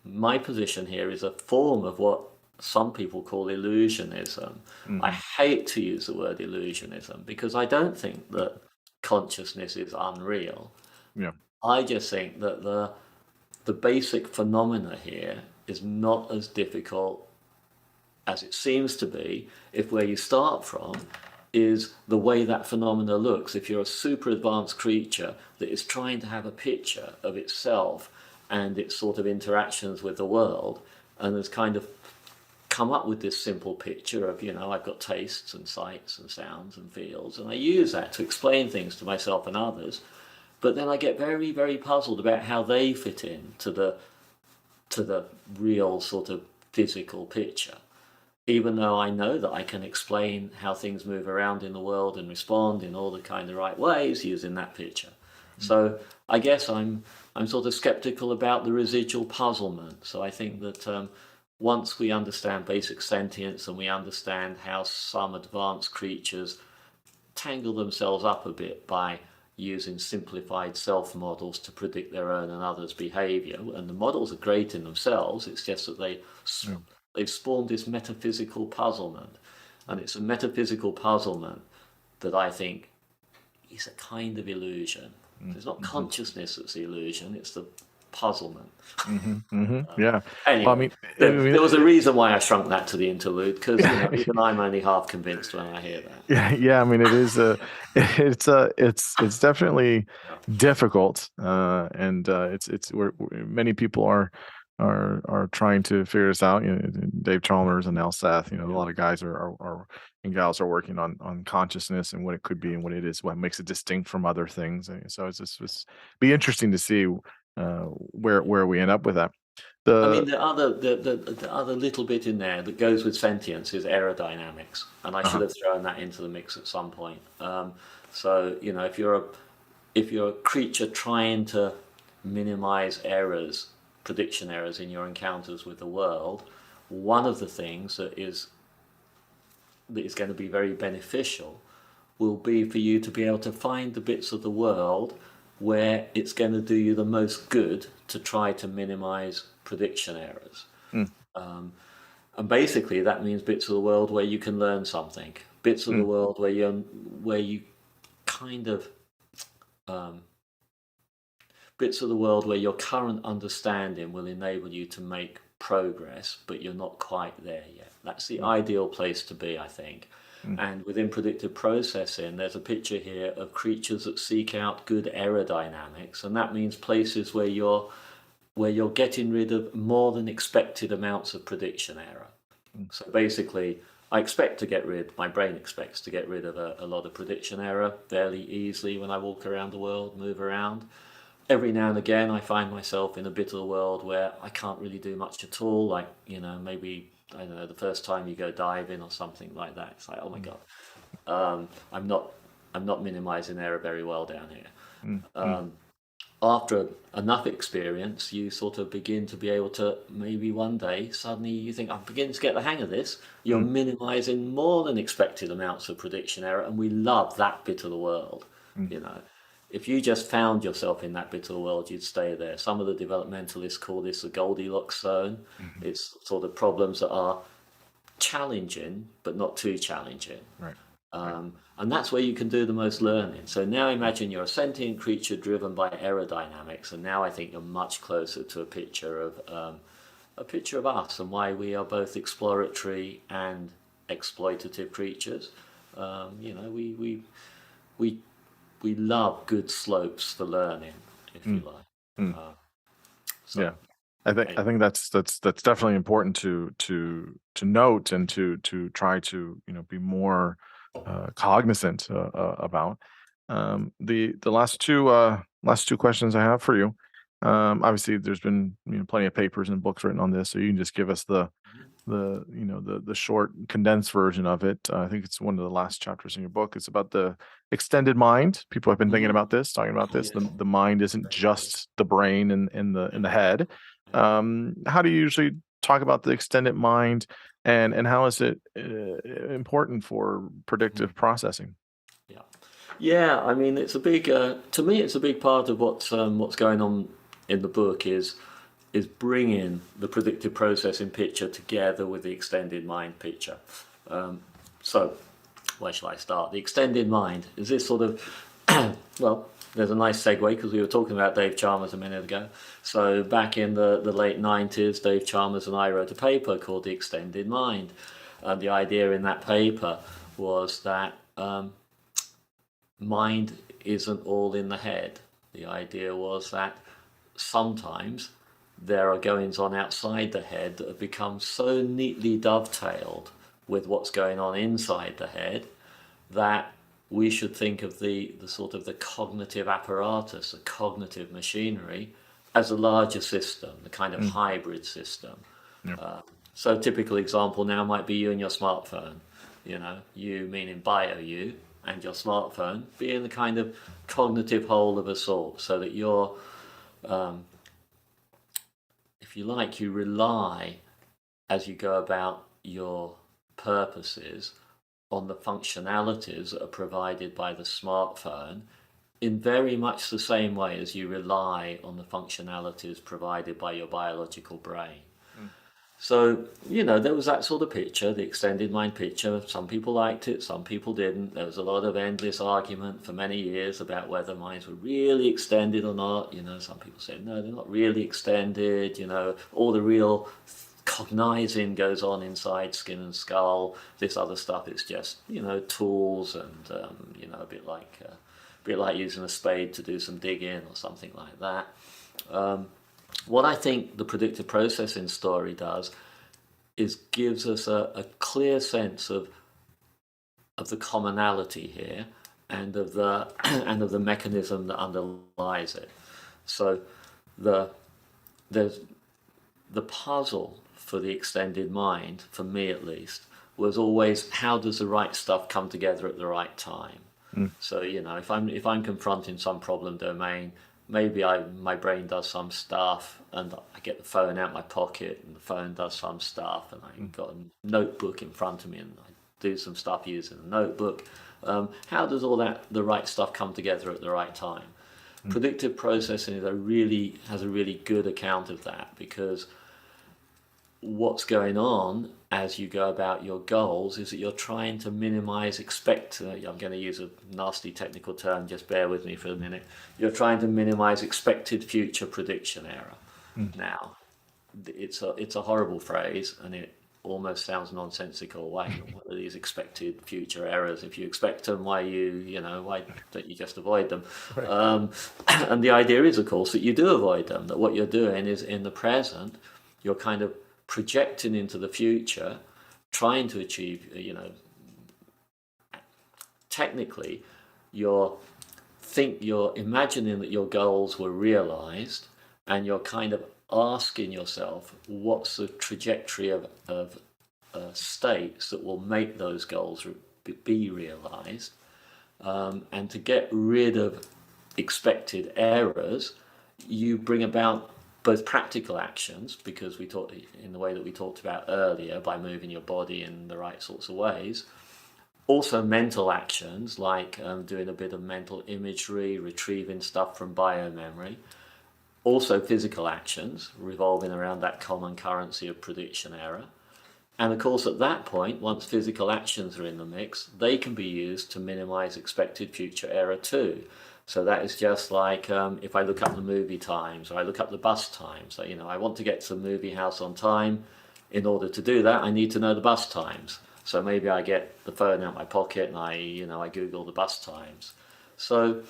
B: my position here is a form of what some people call illusionism. I hate to use the word illusionism because I don't think that consciousness is unreal.
A: Yeah.
B: I just think that the basic phenomena here is not as difficult as it seems to be, if where you start from is the way that phenomena looks. If you're a super advanced creature that is trying to have a picture of itself and its sort of interactions with the world, and has kind of come up with this simple picture of, I've got tastes and sights and sounds and feels, and I use that to explain things to myself and others. But then I get very, very puzzled about how they fit in to the real sort of physical picture, even though I know that I can explain how things move around in the world and respond in all the kind of right ways using that picture. So I guess I'm sort of skeptical about the residual puzzlement. So I think that once we understand basic sentience and we understand how some advanced creatures tangle themselves up a bit by using simplified self models to predict their own and others' behavior, and the models are great in themselves, it's just that they've spawned this metaphysical puzzlement, and it's a metaphysical puzzlement that I think is a kind of illusion. It's not consciousness that's the illusion, it's the puzzlement.
A: Yeah.
B: Anyway,
A: Well, I mean,
B: there was a reason why I shrunk that to the interlude, because even I'm only half convinced when I hear that.
A: yeah. I mean, it is it's definitely difficult, and many people are trying to figure this out. Dave Chalmers and Al Seth. A lot of guys are and gals are working on consciousness and what it could be and what it is, what makes it distinct from other things. And so it's be interesting to see where we end up with that.
B: I mean, the other little bit in there that goes with sentience is aerodynamics, and I should have thrown that into the mix at some point. So if you're a creature trying to minimize errors, prediction errors in your encounters with the world, one of the things that is going to be very beneficial will be for you to be able to find the bits of the world where it's going to do you the most good to try to minimize prediction errors. And basically that means bits of the world where you can learn something, bits of the world where you kind of bits of the world where your current understanding will enable you to make progress, but you're not quite there yet. That's the ideal place to be, I think. And within predictive processing, there's a picture here of creatures that seek out good aerodynamics, and that means places where you're getting rid of more than expected amounts of prediction error. So basically, my brain expects to get rid of a lot of prediction error fairly easily when I walk around the world, move around. Every now and again, I find myself in a bit of the world where I can't really do much at all, like, maybe, I don't know, the first time you go diving or something like that. It's like, oh my God, I'm not minimizing error very well down here. After enough experience, you sort of begin to be able to, maybe one day, suddenly you think, I'm beginning to get the hang of this. You're minimizing more than expected amounts of prediction error, and we love that bit of the world. If you just found yourself in that bit of the world, you'd stay there. Some of the developmentalists call this the Goldilocks zone. It's sort of problems that are challenging, but not too challenging.
A: Right.
B: And that's where you can do the most learning. So now imagine you're a sentient creature driven by aerodynamics, and now I think you're much closer to a picture of us and why we are both exploratory and exploitative creatures. We love good slopes for learning, if you like.
A: Yeah, I think that's definitely important to note and to try to be more cognizant about. The last two questions I have for you. Obviously, there's been plenty of papers and books written on this, so you can just give us the short condensed version of it. I think it's one of the last chapters in your book. It's about the extended mind. People have been thinking about this, talking about this. The mind isn't just the brain and in the head. How do you usually talk about the extended mind, and how is it important for predictive processing?
B: Yeah. I mean, it's a big. To me, it's a big part of what's going on in the book is bringing the predictive processing picture together with the extended mind picture. So, where shall I start? The extended mind is this sort of, well, there's a nice segue because we were talking about Dave Chalmers a minute ago. So back in the late 90s, Dave Chalmers and I wrote a paper called The Extended Mind. And the idea in that paper was that mind isn't all in the head. The idea was that sometimes there are goings on outside the head that have become so neatly dovetailed with what's going on inside the head that we should think of the sort of the cognitive apparatus, the cognitive machinery, as a larger system, the kind of hybrid system.
A: Yeah.
B: So a typical example now might be you and your smartphone. You know, you meaning bio you, and your smartphone being the kind of cognitive whole of a sort, so that you're, if you like, you rely as you go about your purposes on the functionalities that are provided by the smartphone in very much the same way as you rely on the functionalities provided by your biological brain. So, you know, there was that sort of picture, the extended mind picture. Some people liked it, some people didn't. There was a lot of endless argument for many years about whether minds were really extended or not. You know, some people said, no, they're not really extended. You know, all the real cognizing goes on inside skin and skull. This other stuff is just, you know, tools and, you know, a bit like using a spade to do some digging or something like that. What I think the predictive processing story does is gives us a clear sense of the commonality here and of the and of the mechanism that underlies it. So there's the puzzle for the extended mind, for me at least, was always how does the right stuff come together at the right time. So, you know, if I'm confronting some problem domain, maybe my brain does some stuff and I get the phone out my pocket and the phone does some stuff and I've got a notebook in front of me and I do some stuff using the notebook. How does all that, the right stuff, come together at the right time? Predictive processing has a really good account of that, because what's going on as you go about your goals is that you're trying to minimize I'm going to use a nasty technical term, just bear with me for a minute. You're trying to minimize expected future prediction error. Now, it's a horrible phrase and it almost sounds nonsensical. Why? What are these expected future errors? If you expect them, why don't you just avoid them? Right. And the idea is, of course, that you do avoid them, that what you're doing is in the present, you're kind of projecting into the future, trying to achieve, you know, technically, you're imagining that your goals were realized, and you're kind of asking yourself, what's the trajectory of states that will make those goals be realized? And to get rid of expected errors, you bring about both practical actions, because we talked in the way that we talked about earlier, by moving your body in the right sorts of ways. Also mental actions, like doing a bit of mental imagery, retrieving stuff from biomemory. Also physical actions, revolving around that common currency of prediction error. And of course, at that point, once physical actions are in the mix, they can be used to minimize expected future error too. So that is just like if I look up the movie times, or I look up the bus times. So, you know, I want to get to the movie house on time. In order to do that, I need to know the bus times. So maybe I get the phone out my pocket and I Google the bus times. So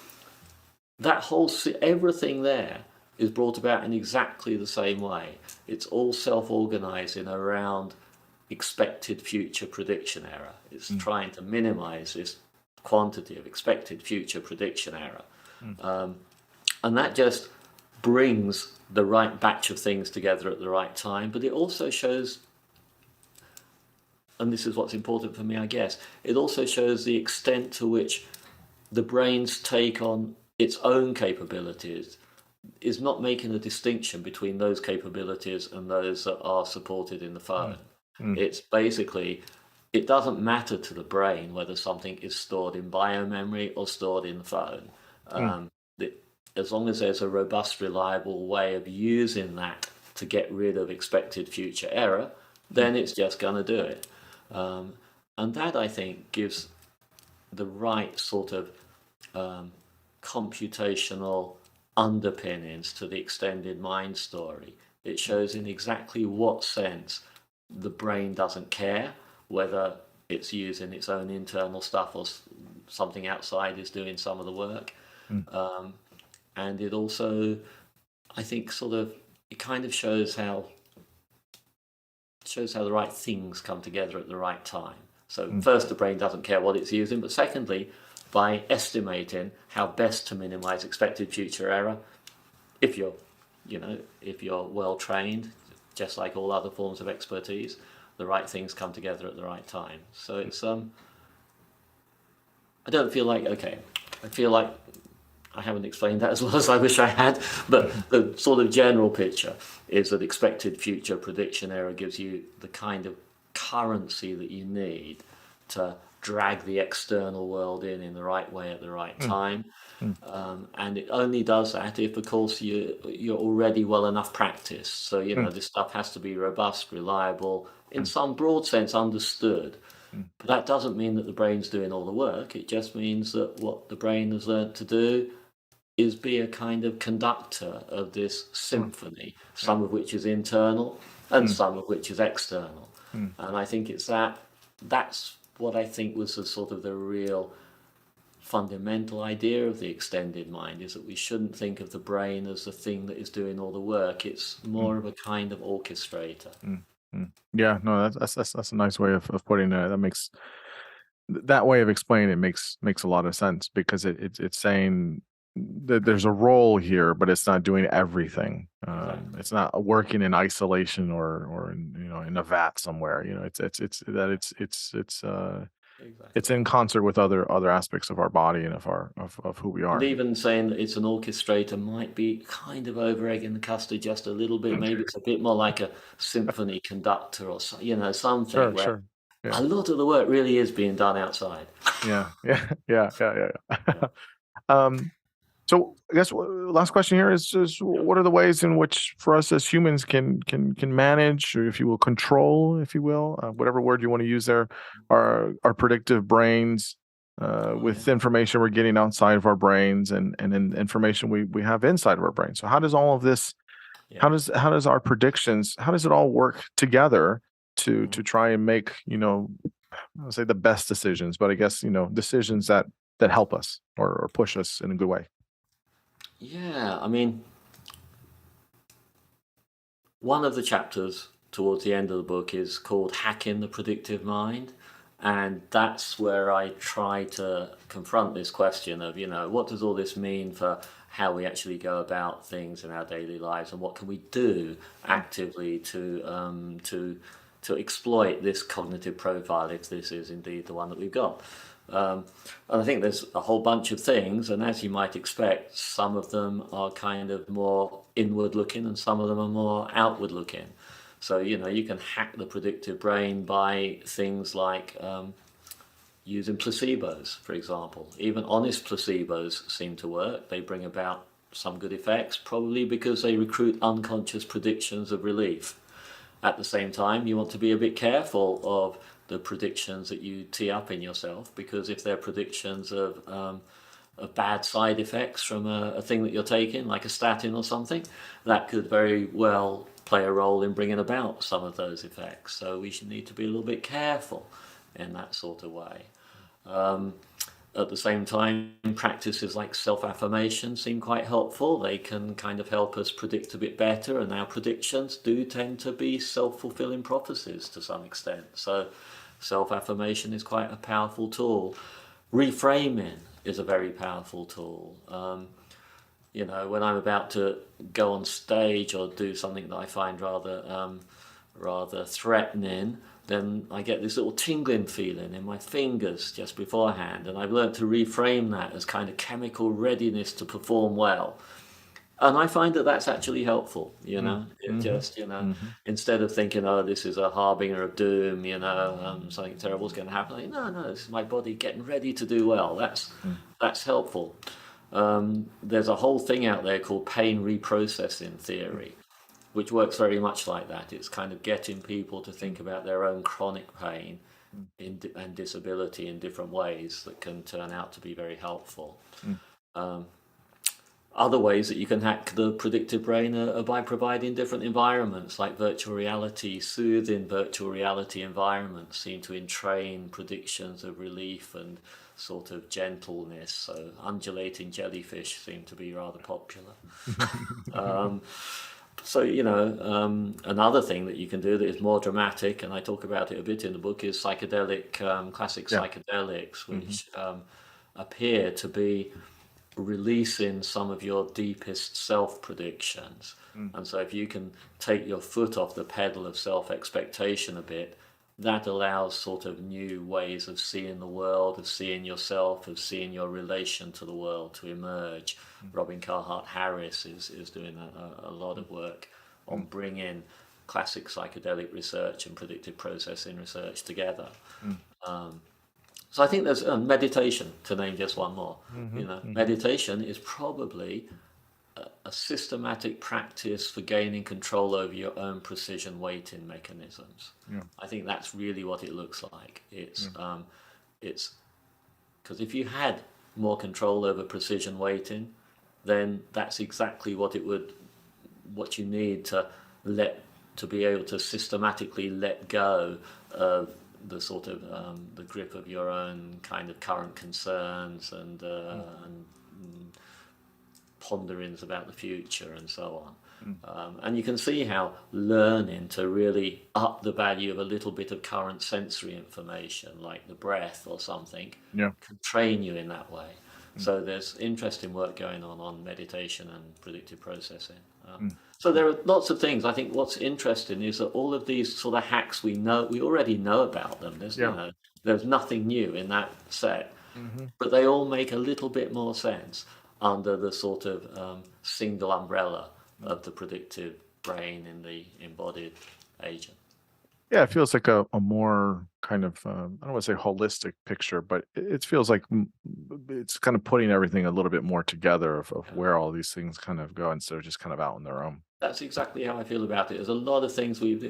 B: that everything there is brought about in exactly the same way. It's all self-organizing around expected future prediction error. It's trying to minimize this quantity of expected future prediction error. And that just brings the right batch of things together at the right time, but it also shows, and this is what's important for me, I guess, it also shows the extent to which the brain's take on its own capabilities is not making a distinction between those capabilities and those that are supported in the phone. It's basically, it doesn't matter to the brain whether something is stored in biomemory or stored in the phone. As long as there's a robust, reliable way of using that to get rid of expected future error, then it's just going to do it. And that, I think, gives the right sort of computational underpinnings to the extended mind story. It shows in exactly what sense the brain doesn't care whether it's using its own internal stuff or something outside is doing some of the work.
A: Mm.
B: And it also, I think, it kind of shows how the right things come together at the right time. So first, the brain doesn't care what it's using, but secondly, by estimating how best to minimize expected future error, if you're well trained, just like all other forms of expertise, the right things come together at the right time. So it's I don't feel like I feel like I haven't explained that as well as I wish I had, but the sort of general picture is that expected future prediction error gives you the kind of currency that you need to drag the external world in the right way at the right time. And it only does that if, of course, you're already well enough practiced. So, this stuff has to be robust, reliable, in some broad sense understood. But that doesn't mean that the brain's doing all the work. It just means that what the brain has learned to do is be a kind of conductor of this symphony, some of which is internal and some of which is external. And I think that's what I think was the real fundamental idea of the extended mind, is that we shouldn't think of the brain as the thing that is doing all the work. It's more of a kind of orchestrator.
A: Yeah, no, that's a nice way of putting it. That way of explaining it makes a lot of sense, because it's saying that there's a role here, but it's not doing everything.
B: Exactly.
A: It's not working in isolation or in a vat somewhere. It's
B: Exactly.
A: in concert with other aspects of our body and of who we
B: And
A: are.
B: even saying that it's an orchestrator might be kind of over egging the custard just a little bit. Maybe it's a bit more like a symphony conductor or something where
A: Sure. Yeah.
B: a lot of the work really is being done outside.
A: Yeah. Yeah.
B: Yeah.
A: So I guess last question here is what are the ways in which, for us as humans, can manage, or if you will, control, if you will, whatever word you want to use there, our predictive brains, with information we're getting outside of our brains and information we have inside of our brains. So how does all of this,
B: Yeah.
A: how does our predictions, how does it all work together to try and make, I would say the best decisions, but I guess, decisions that help us or push us in a good way?
B: Yeah, I mean, one of the chapters towards the end of the book is called Hacking the Predictive Mind. And that's where I try to confront this question of, what does all this mean for how we actually go about things in our daily lives, and what can we do actively to exploit this cognitive profile, if this is indeed the one that we've got. And I think there's a whole bunch of things, and as you might expect, some of them are kind of more inward looking and some of them are more outward looking. So, you can hack the predictive brain by things like using placebos, for example. Even honest placebos seem to work. They bring about some good effects, probably because they recruit unconscious predictions of relief. At the same time, you want to be a bit careful of the predictions that you tee up in yourself, because if they're predictions of bad side effects from a thing that you're taking, like a statin or something, that could very well play a role in bringing about some of those effects. So we should need to be a little bit careful in that sort of way. At the same time, practices like self-affirmation seem quite helpful. They can kind of help us predict a bit better, and our predictions do tend to be self-fulfilling prophecies to some extent. So self-affirmation is quite a powerful tool. Reframing is a very powerful tool. When I'm about to go on stage or do something that I find rather threatening, then I get this little tingling feeling in my fingers just beforehand, and I've learned to reframe that as kind of chemical readiness to perform well. And I find that that's actually helpful, It just, instead of thinking, oh, this is a harbinger of doom, something terrible is going to happen. Like, no, this is my body getting ready to do well. That's helpful. There's a whole thing out there called pain reprocessing theory, which works very much like that. It's kind of getting people to think about their own chronic pain and disability in different ways that can turn out to be very helpful. Other ways that you can hack the predictive brain are by providing different environments, like virtual reality. Soothing virtual reality environments seem to entrain predictions of relief and sort of gentleness. So undulating jellyfish seem to be rather popular. So, another thing that you can do that is more dramatic, and I talk about it a bit in the book, is classic
A: Yeah.
B: psychedelics, which appear to be releasing some of your deepest self predictions. And so if you can take your foot off the pedal of self expectation a bit, that allows sort of new ways of seeing the world, of seeing yourself, of seeing your relation to the world to emerge. Robin Carhart Harris is doing a lot of work on bringing classic psychedelic research and predictive processing research together. So I think there's meditation, to name just one more. Meditation is probably a systematic practice for gaining control over your own precision weighting mechanisms. I think that's really what it looks like. It's because if you had more control over precision weighting, then that's exactly what you need to be able to systematically let go of the sort of the grip of your own kind of current concerns and ponderings about the future and so on. And you can see how learning to really up the value of a little bit of current sensory information, like the breath or something, can train you in that way. So there's interesting work going on meditation and predictive processing. So there are lots of things. I think what's interesting is that all of these sort of hacks we already know about them. There's nothing new in that set, but they all make a little bit more sense under the sort of single umbrella of the predictive brain in the embodied agent.
A: Yeah, it feels like a more kind of, I don't want to say holistic picture, but it feels like it's kind of putting everything a little bit more together of where all these things kind of go instead of just kind of out on their own.
B: That's exactly how I feel about it. There's a lot of things we've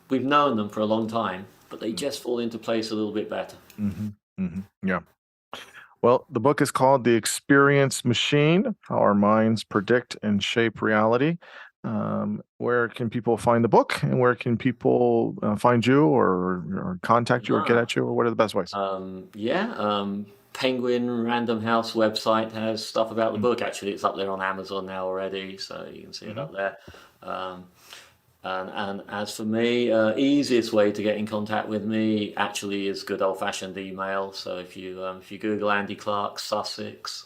B: known them for a long time, but they just fall into place a little bit better.
A: Yeah. Well, the book is called The Experience Machine: How Our Minds Predict and Shape Reality. Where can people find the book, and where can people find you or contact you or get at you, or what are the best ways?
B: Penguin Random House website has stuff about the book. Actually, it's up there on Amazon now already, so you can see it up there. And as for me, easiest way to get in contact with me actually is good old-fashioned email. So if you Google Andy Clark Sussex,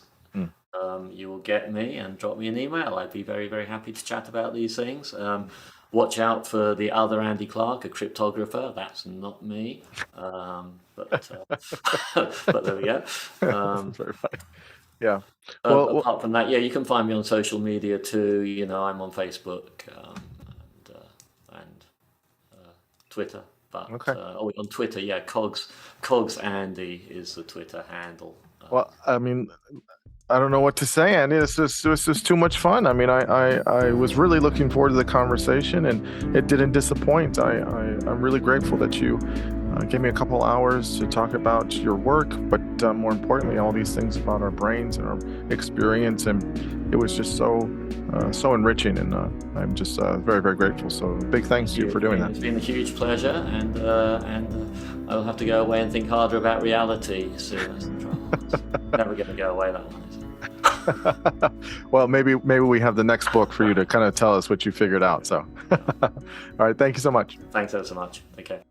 B: you will get me and drop me an email. I'd be very, very happy to chat about these things. Watch out for the other Andy Clark, a cryptographer. That's not me. But there we go.
A: Very funny. Yeah.
B: Apart from that, you can find me on social media too. I'm on Facebook and Twitter. But on Twitter, Cogs Andy is the Twitter handle.
A: Well, I mean, I don't know what to say, Andy. This is too much fun. I mean, I was really looking forward to the conversation, and it didn't disappoint. I'm really grateful that you gave me a couple hours to talk about your work, but more importantly, all these things about our brains and our experience. And it was just so enriching, and I'm just very, very grateful. So big thanks to you for doing that.
B: It's been a huge pleasure, and I'll have to go away and think harder about reality soon. It's never going to go away, that one, is it?
A: Well, maybe we have the next book for you to kind of tell us what you figured out. So, all right, thank you so much.
B: Thanks ever so much. Take care.